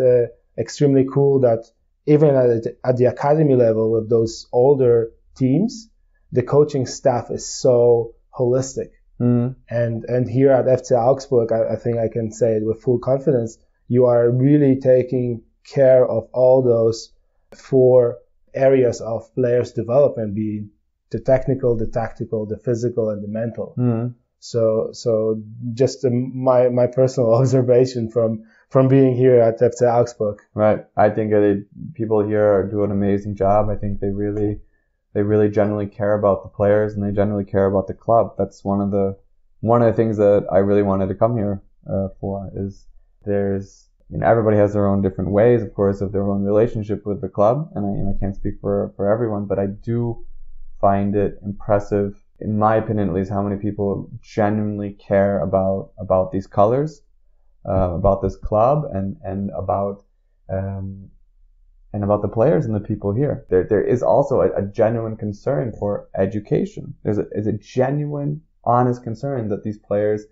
extremely cool that even at the academy level with those older teams, the coaching staff is so holistic. And here at FC Augsburg, I think I can say it with full confidence, you are really taking care of all those 4 areas of players' development, being the technical, the tactical, the physical, and the mental. So just my personal observation from being here at FC Augsburg. Right. I think people here do an amazing job. I think they really generally care about the players, and they generally care about the club. That's one of the things that I really wanted to come here for. Is everybody has their own different ways, of course, of their own relationship with the club, and I can't speak for everyone, but I do find it impressive, in my opinion at least, how many people genuinely care about these colors, about this club, and about the players and the people here. There is also a genuine concern for education. There's a genuine, honest concern that these players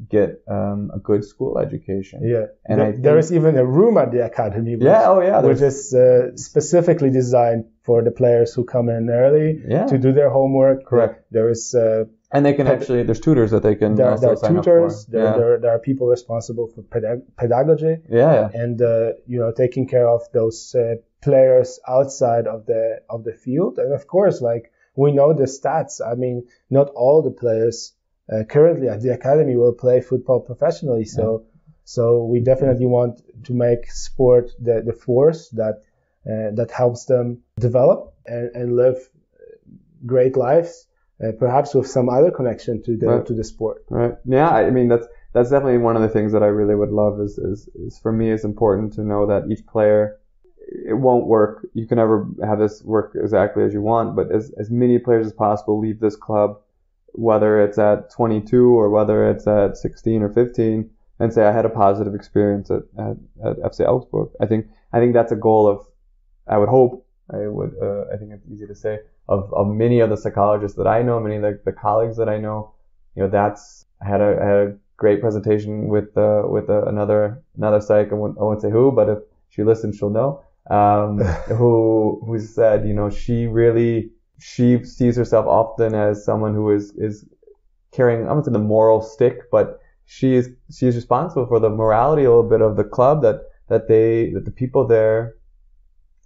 get a good school education. Yeah, and there is even a room at the academy, which is specifically designed for the players who come in early to do their homework. Correct. There is and they can there's tutors that they can there also are sign tutors. up for. There are people responsible for pedagogy. And taking care of those players outside of the field. And of course, like, we know the stats. I mean, not all the players currently at the academy will play football professionally. So we definitely want to make sport the force that helps them develop and live great lives, perhaps with some other connection to the sport. Right. Yeah. I mean, that's definitely one of the things that I really would love is for me, it's important to know that each player, it won't work. You can never have this work exactly as you want, but as many players as possible leave this club, whether it's at 22 or whether it's at 16 or 15, and say, I had a positive experience at FC Augsburg. I think that's a goal I think it's easy to say, of many of the psychologists that I know, many of the colleagues that I know. I had a great presentation with another psych. I won't say who, but if she listens, she'll know. Who said, she sees herself often as someone who is carrying, I wouldn't say the moral stick, but she's responsible for the morality a little bit of the club, that the people there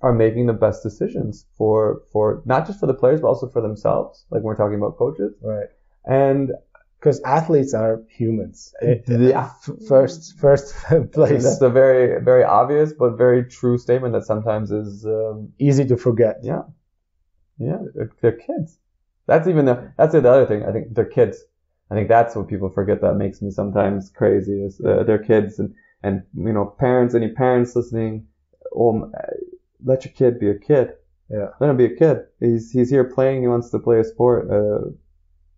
are making the best decisions for not just for the players, but also for themselves. Like when we're talking about coaches. Right. And because athletes are humans. Yeah. First place. That's a very, very obvious, but very true statement that sometimes is, easy to forget. Yeah. Yeah. They're kids. That's the other thing. I think they're kids. I think that's what people forget that makes me sometimes crazy is, they're kids and, you know, parents, any parents listening, let your kid be a kid. Yeah. Let him be a kid. He's here playing. He wants to play a sport.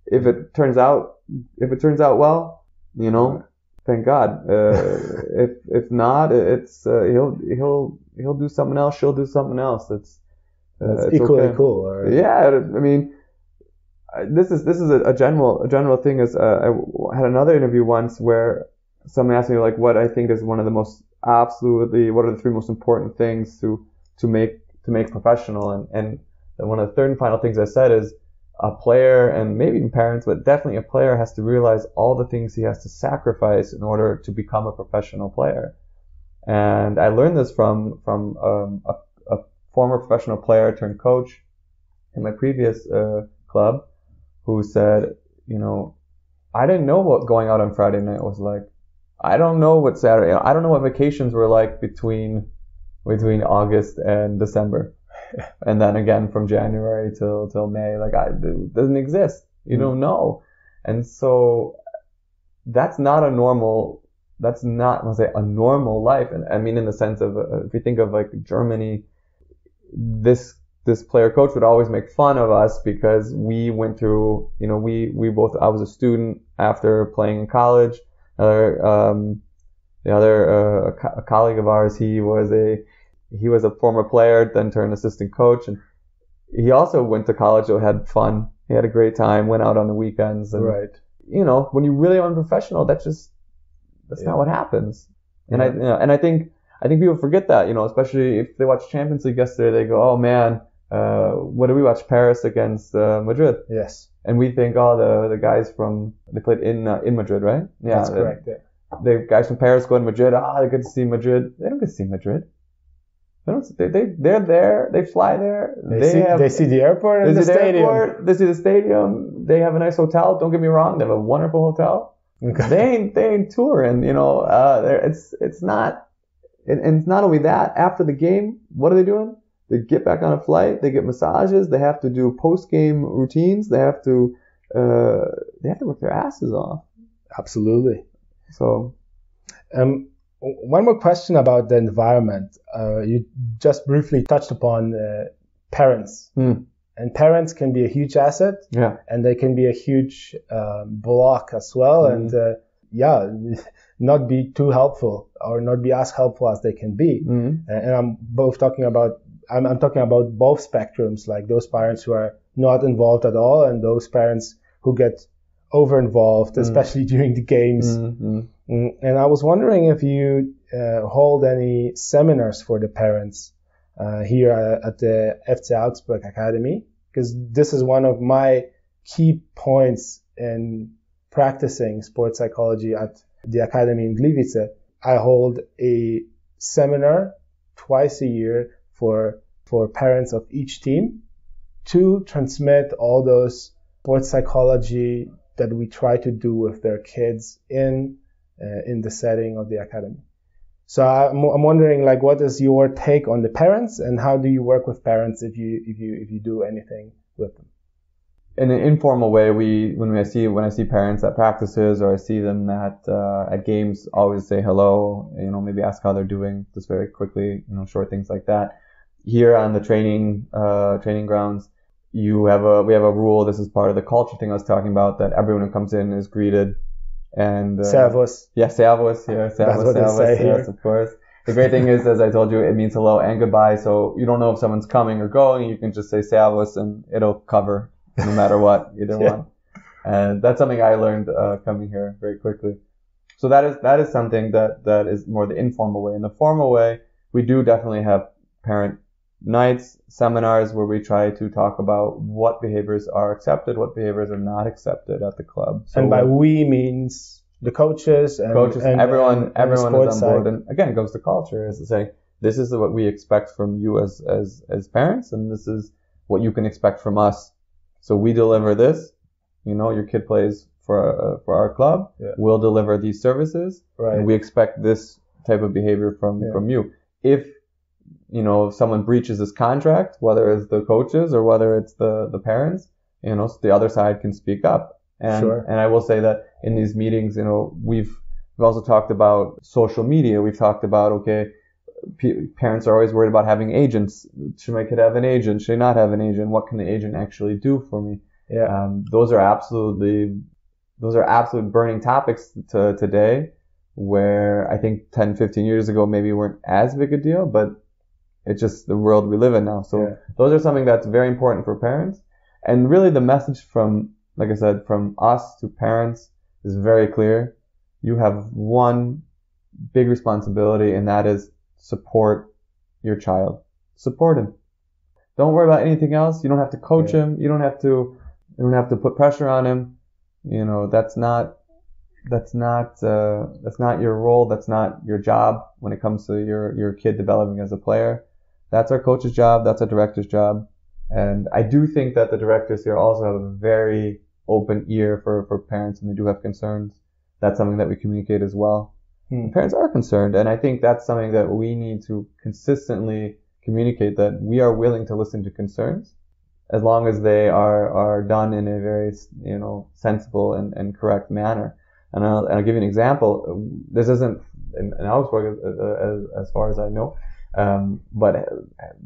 If it turns out well, you know, thank God. If not, it's, he'll do something else. She'll do something else. It's equally okay. cool. Or... Yeah. I mean, this is a general thing is, I had another interview once where someone asked me like what I think is one of the most what are the three most important things to make professional, and one of the third and final things I said is a player, and maybe even parents, but definitely a player has to realize all the things he has to sacrifice in order to become a professional player. And I learned this from a former professional player turned coach in my previous club, who said, you know, I didn't know what going out on Friday night was like. I don't know what Saturday, I don't know what vacations were like between August and December. And then again from January till May, like it doesn't exist. You don't know. And so that's not a normal life. And I mean, in the sense of, if you think of like Germany, this player coach would always make fun of us because we went through, you know, I was a student after playing in college. A colleague of ours, he was a former player, then turned assistant coach, and he also went to college, so had fun. He had a great time, went out on the weekends, and right. You know, when you really are unprofessional, that's not what happens. And I think people forget that, you know, especially if they watch Champions League yesterday, they go, oh man, what did we watch? Paris against Madrid. Yes. And we think, oh, the guys they played in Madrid, right? Yeah, that's correct. Yeah. The guys from Paris go to Madrid. They get to see Madrid. They don't get to see Madrid. They're there. They fly there. They see the airport and the stadium. They see the stadium. They have a nice hotel. Don't get me wrong. They have a wonderful hotel. Okay. They ain't touring. You know, it's not. And it's not only that. After the game, what are they doing? They get back on a flight. They get massages. They have to do post-game routines. They have to work their asses off. Absolutely. So, one more question about the environment. You just briefly touched upon parents. And parents can be a huge asset. Yeah. And they can be a huge block as well. And not be too helpful or not be as helpful as they can be. And I'm talking about both spectrums, like those parents who are not involved at all and those parents who get over involved, especially during the games. And I was wondering if you hold any seminars for the parents here at the FC Augsburg Academy, because this is one of my key points in practicing sports psychology at the Academy in Gliwice. I hold a seminar twice a year for parents of each team to transmit all those sports psychology that we try to do with their kids in the setting of the academy. So I'm wondering, like, what is your take on the parents, and how do you work with parents if you do anything with them? In an informal way, when I see parents at practices or I see them at games, always say hello. You know, maybe ask how they're doing, just very quickly. You know, short things like that. Here on the training grounds, we have a rule. This is part of the culture thing I was talking about, that everyone who comes in is greeted. And servus. Yeah, servus. Yeah, servus. That's what they say here. Yes, of course. The great thing is, as I told you, it means hello and goodbye. So you don't know if someone's coming or going. You can just say servus, and it'll cover no matter what, either one. And that's something I learned coming here very quickly. So that is something that is more the informal way. In the formal way, we do definitely have parent nights, seminars where we try to talk about what behaviors are accepted, what behaviors are not accepted at the club. So and by we means the coaches and everyone is on board. side. And again, it goes to culture, is to say, this is what we expect from you as parents, and this is what you can expect from us. So we deliver this. Your kid plays for our club. Yeah. We'll deliver these services, Right. and we expect this type of behavior from you. If someone breaches this contract, whether it's the coaches or whether it's the parents, the other side can speak up. And Sure. and I will say that in these meetings, we've also talked about social media. We've talked about, okay, parents are always worried about having agents. Should my kid have an agent? Should he not have an agent? What can the agent actually do for me? Yeah. Those are absolute burning topics today, where I think 10, 15 years ago maybe weren't as big a deal, but it's just the world we live in now. So those are something that's very important for parents. And really the message from, like I said, from us to parents is very clear. You have one big responsibility, and that is support your child. Support him. Don't worry about anything else. You don't have to coach him. You don't have to put pressure on him. That's not your role. That's not your job when it comes to your kid developing as a player. That's our coach's job. That's our director's job. And I do think that the directors here also have a very open ear for parents when they do have concerns. That's something that we communicate as well. Parents are concerned, and I think that's something that we need to consistently communicate, that we are willing to listen to concerns as long as they are done in a very, sensible and correct manner. And I'll give you an example. This isn't in Augsburg as far as I know, but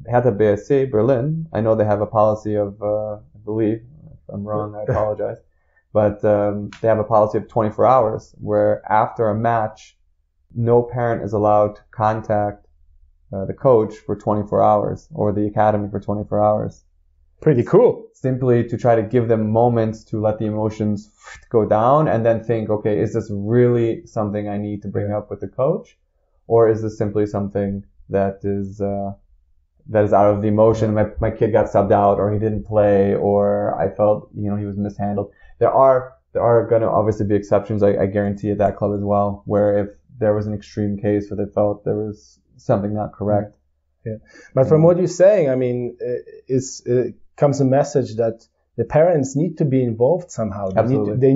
Hertha BSC Berlin, I know they have a policy of, I believe, if I'm wrong, I apologize, but they have a policy of 24 hours where after a match, no parent is allowed to contact the coach for 24 hours or the academy for 24 hours. Pretty cool. Simply to try to give them moments to let the emotions go down and then think, okay, is this really something I need to bring up with the coach? Or is this simply something that is out of the emotion? My kid got subbed out, or he didn't play, or I felt, he was mishandled. There are going to obviously be exceptions, I guarantee, at that club as well, where if there was an extreme case where they felt there was something not correct. Yeah. But from what you're saying, I mean, it comes a message that the parents need to be involved somehow. Absolutely. They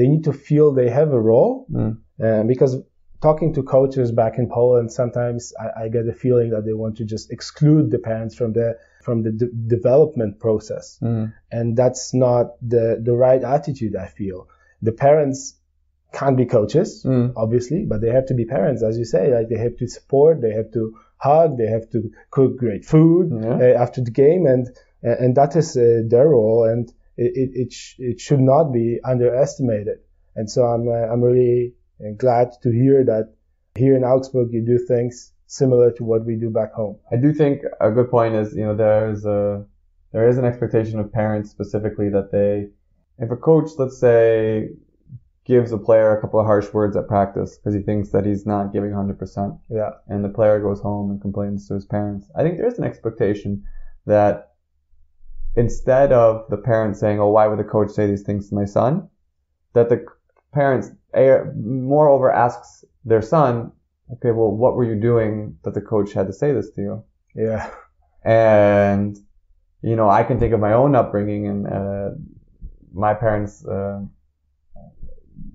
need to feel they have a role. Because talking to coaches back in Poland, sometimes I get a feeling that they want to just exclude the parents from the development process. And that's not the right attitude, I feel. The parents can't be coaches, obviously, but they have to be parents, as you say. Like, they have to support, they have to hug, they have to cook great food after the game, and that is their role, and it should not be underestimated. And so I'm really glad to hear that here in Augsburg you do things similar to what we do back home. I do think a good point is, there is an expectation of parents specifically that if a coach, let's say, gives a player a couple of harsh words at practice because he thinks that he's not giving 100%. Yeah. And the player goes home and complains to his parents. I think there's an expectation that instead of the parents saying, oh, why would the coach say these things to my son? That the parents moreover asks their son, okay, well, what were you doing that the coach had to say this to you? Yeah. And, I can think of my own upbringing, and my parents,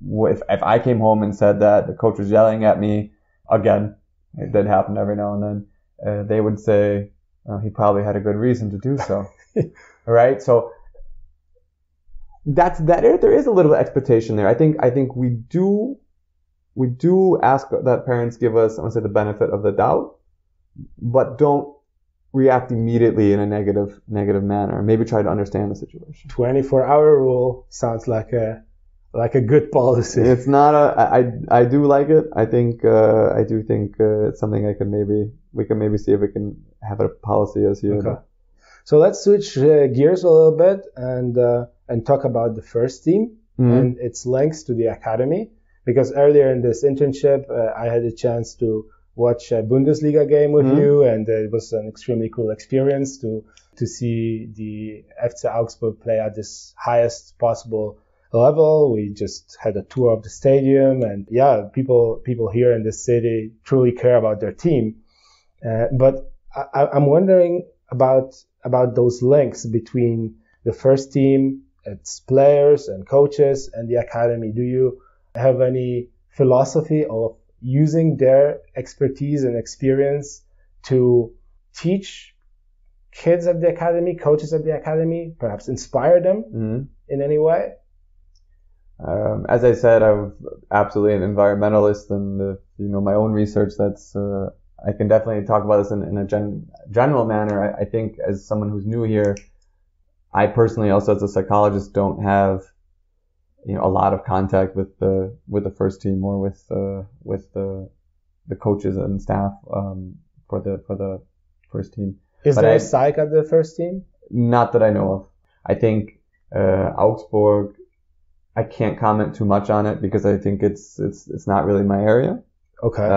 if I came home and said that the coach was yelling at me, again, it did happen every now and then, they would say, he probably had a good reason to do so. Right? So there is a little expectation there. I think we do ask that parents give us, I want to say, the benefit of the doubt, but don't react immediately in a negative manner. Maybe try to understand the situation. 24-hour rule sounds like a good policy. It's not I do like it. I do think it's something we can maybe see if we can have a policy as here. Okay. So let's switch gears a little bit and talk about the first team and its links to the academy. Because earlier in this internship, I had a chance to watch a Bundesliga game with you, and it was an extremely cool experience to see the FC Augsburg play at this highest possible level. We just had a tour of the stadium, and yeah, people here in this city truly care about their team. But I'm wondering about those links between the first team, its players and coaches, and the academy. Do you have any philosophy of using their expertise and experience to teach kids at the academy, coaches at the academy, perhaps inspire them in any way? As I said, I'm absolutely an environmentalist, and my own research. That's I can definitely talk about this in a general manner. I think as someone who's new here, I personally also as a psychologist don't have a lot of contact with the first team or with the coaches and staff for the first team. Is there a psych at the first team? Not that I know of. I think Augsburg, I can't comment too much on it because I think it's not really my area. Okay.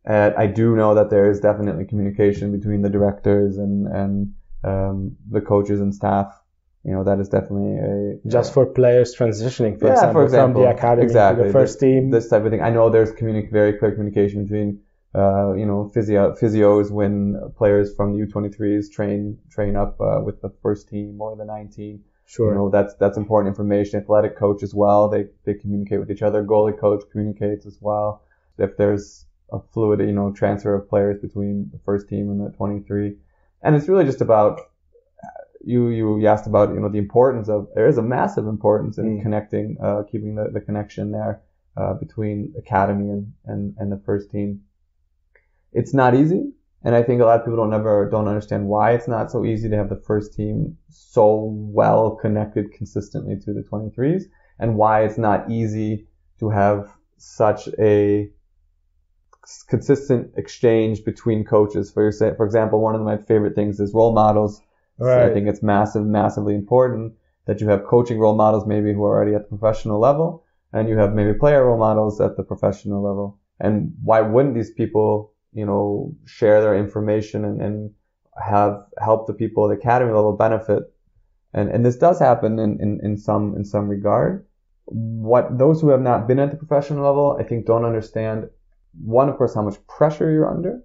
I do know that there is definitely communication between the directors and the coaches and staff. That is definitely just for players transitioning, for example, from the academy to the first team. This type of thing. I know there's very clear communication between physios when players from the U23s train up with the first team or the 19. Sure. That's important information. Athletic coach as well. They communicate with each other. Goalie coach communicates as well. If there's a fluid, transfer of players between the first team and the 23. And it's really just about, you asked about, the importance of, there is a massive importance in connecting, keeping the connection there, between academy and the first team. It's not easy. And I think a lot of people don't understand why it's not so easy to have the first team so well connected consistently to the 23s, and why it's not easy to have such a consistent exchange between coaches. For example, one of my favorite things is role models. Right. So I think it's massively important that you have coaching role models maybe who are already at the professional level, and you have maybe player role models at the professional level. And why wouldn't these people share their information and have help the people at the academy level benefit? And this does happen in some regard. What those who have not been at the professional level, I think, don't understand, one, of course, how much pressure you're under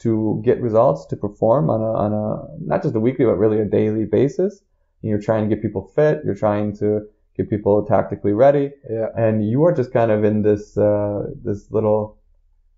to get results, to perform on a not just a weekly, but really a daily basis. You're trying to get people fit. You're trying to get people tactically ready. Yeah. And you are just kind of in this little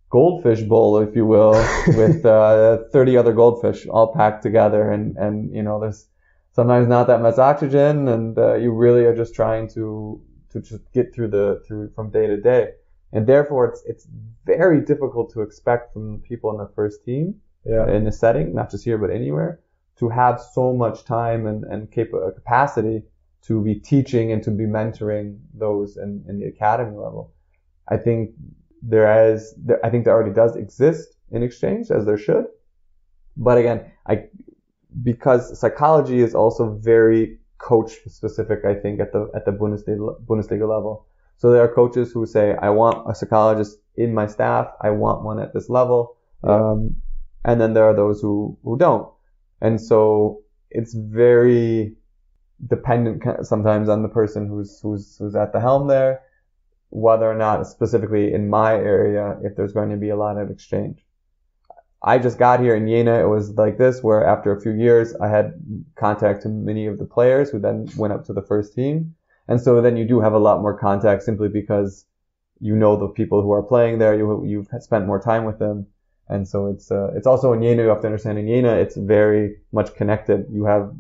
goldfish bowl, if you will, with 30 other goldfish all packed together, and there's sometimes not that much oxygen, and you really are just trying to just get through from day to day, and therefore it's very difficult to expect from people in the first team in the setting, not just here but anywhere, to have so much time and capacity to be teaching and to be mentoring those in the academy level. I think there already does exist in exchange, as there should. But again, because psychology is also very coach specific, I think at the Bundesliga level. So there are coaches who say, I want a psychologist in my staff. I want one at this level. And then there are those who don't. And so it's very dependent sometimes on the person who's at the helm there, whether or not specifically in my area, if there's going to be a lot of exchange. I just got here in Jena. It was like this, where after a few years, I had contact to many of the players who then went up to the first team. And so then you do have a lot more contact simply because you know the people who are playing there. You've spent more time with them. And so it's also in Jena, you have to understand, in Jena, it's very much connected. You have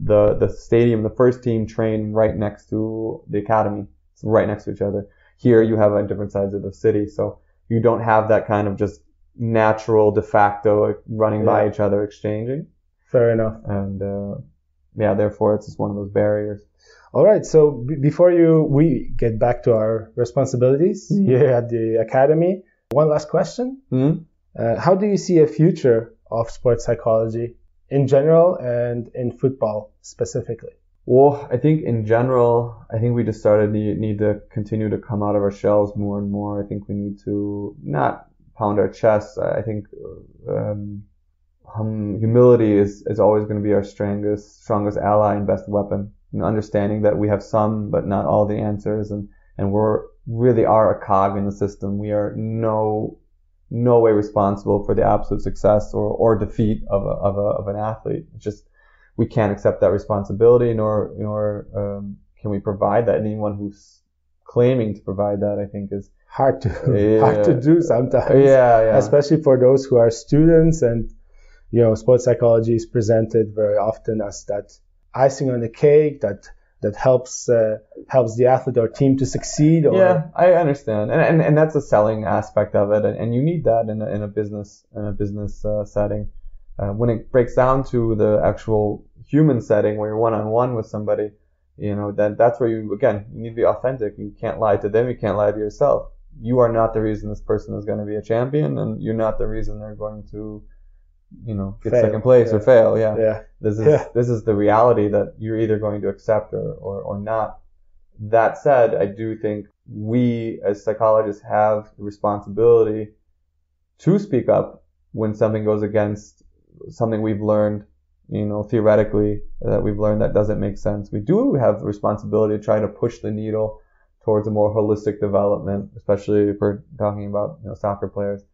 the stadium, the first team train right next to the academy. It's right next to each other. Here you have on different sides of the city. So you don't have that kind of just natural de facto running by each other, exchanging. Fair enough. And, therefore it's just one of those barriers. All right. So before we get back to our responsibilities here at the academy, one last question. How do you see a future of sports psychology in general and in football specifically? Well, I think in general, we just need to continue to come out of our shells more and more. I think we need to not pound our chests. I think humility is always going to be our strongest ally and best weapon. And understanding that we have some, but not all the answers, and we're really are a cog in the system. We are no way responsible for the absolute success or defeat of an athlete. It's just we can't accept that responsibility, nor can we provide that. Anyone who's claiming to provide that, I think, is hard to do sometimes. Yeah. Especially for those who are students, and sports psychology is presented very often as that icing on the cake that helps the athlete or team to succeed. Yeah, I understand, and that's a selling aspect of it, and you need that in a business setting. When it breaks down to the actual human setting where you're one-on-one with somebody, that's where you need to be authentic. You can't lie to them. You can't lie to yourself. You are not the reason this person is going to be a champion, and you're not the reason they're going to get fail. Second place or fail. Yeah. This is the reality that you're either going to accept or not. That said, I do think we as psychologists have the responsibility to speak up when something goes against something we've learned, theoretically, that we've learned that doesn't make sense. We do have the responsibility to try to push the needle towards a more holistic development, especially if we're talking about, soccer players.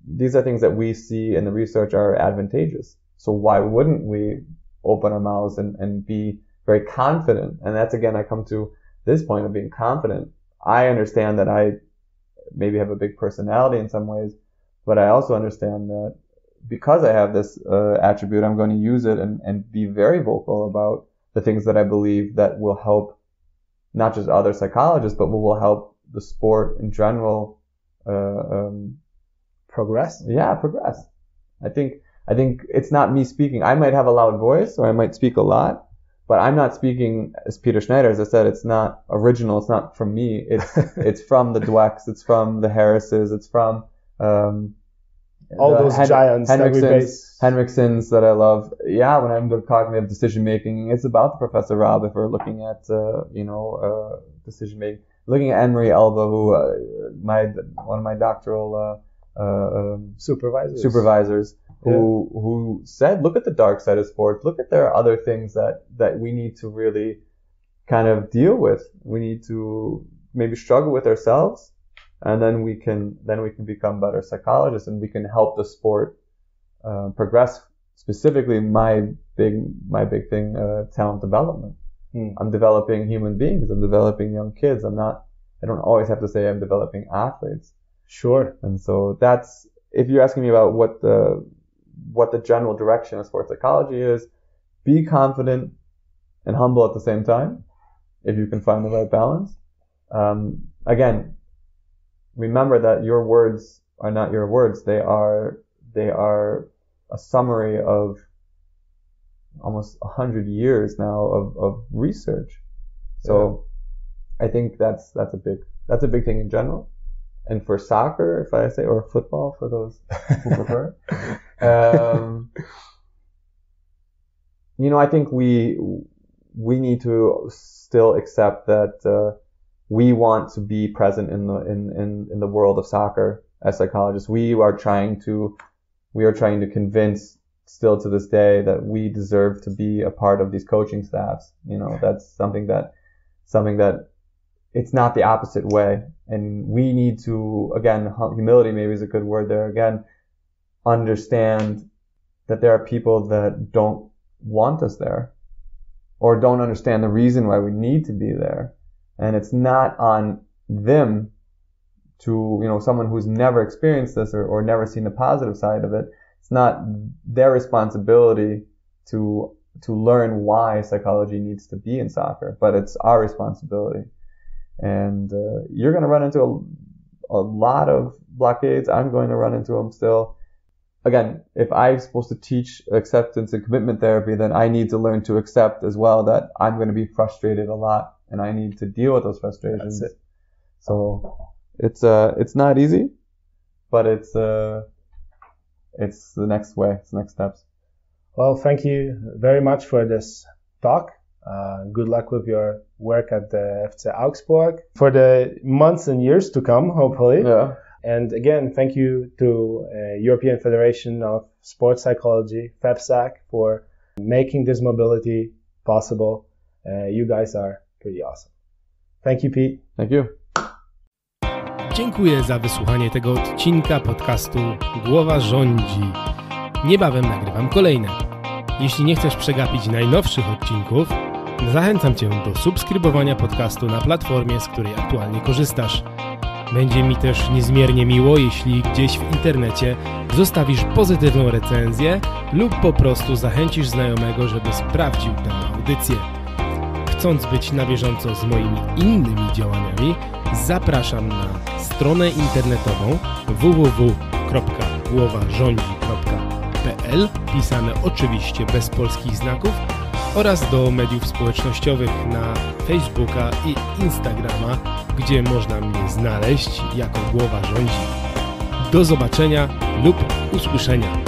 These are things that we see in the research are advantageous. So why wouldn't we open our mouths and be very confident? And that's, again, I come to this point of being confident. I understand that I maybe have a big personality in some ways, but I also understand that because I have this attribute, I'm going to use it and be very vocal about the things that I believe that will help not just other psychologists, but will help the sport in general progress. Yeah, progress. I think it's not me speaking. I might have a loud voice, or I might speak a lot, but I'm not speaking as Peter Schneider. As I said, it's not original. It's not from me. It's from the Dwecks. It's from the Harrises. It's from all those giants that we face. Henriksons that I love. Yeah, when I'm doing cognitive decision making, it's about Professor Rob. If we're looking at decision making, looking at Anne-Marie Elba, who one of my doctoral supervisors who said, look at the dark side of sports. Look at there are other things that we need to really kind of deal with. We need to maybe struggle with ourselves, and then we can become better psychologists, and we can help the sport progress. Specifically, my big thing, talent development. I'm developing human beings. I'm developing young kids. I don't always have to say I'm developing athletes. Sure. And so that's, if you're asking me about what the general direction of sports psychology is, be confident and humble at the same time, if you can find the right balance. Again, remember that your words are not your words. They are a summary of almost 100 years now of research. So I think that's a big thing in general. And for soccer, if I say, or football for those who prefer, I think we need to still accept that we want to be present in the world of soccer as psychologists. We are trying to convince still to this day that we deserve to be a part of these coaching staffs. That's something that it's not the opposite way. And we need to, again, humility maybe is a good word there, again, understand that there are people that don't want us there or don't understand the reason why we need to be there. And it's not on them to, someone who's never experienced this or never seen the positive side of it. It's not their responsibility to learn why psychology needs to be in soccer, but it's our responsibility. And you're going to run into a lot of blockades. I'm going to run into them still. Again, if I'm supposed to teach acceptance and commitment therapy, then I need to learn to accept as well that I'm going to be frustrated a lot, and I need to deal with those frustrations. That's it. So it's not easy, but it's the next way. It's the next steps. Well, thank you very much for this talk. Good luck with your work at the FC Augsburg for the months and years to come, hopefully. Yeah. And again, thank you to European Federation of Sports Psychology, FEPSAC, for making this mobility possible. You guys are pretty awesome. Thank you, Pete. Thank you. Dziękuję za wysłuchanie tego odcinka podcastu Głowa rządzi. Niebawem nagrywam kolejne. Jeśli nie chcesz przegapić najnowszych odcinków, zachęcam Cię do subskrybowania podcastu na platformie, z której aktualnie korzystasz. Będzie mi też niezmiernie miło, jeśli gdzieś w internecie zostawisz pozytywną recenzję lub po prostu zachęcisz znajomego, żeby sprawdził tę audycję. Chcąc być na bieżąco z moimi innymi działaniami, zapraszam na stronę internetową www.głowarządzi.pl, pisane oczywiście bez polskich znaków, oraz do mediów społecznościowych na Facebooka i Instagrama, gdzie można mnie znaleźć jako Głowa Rządzi. Do zobaczenia lub usłyszenia.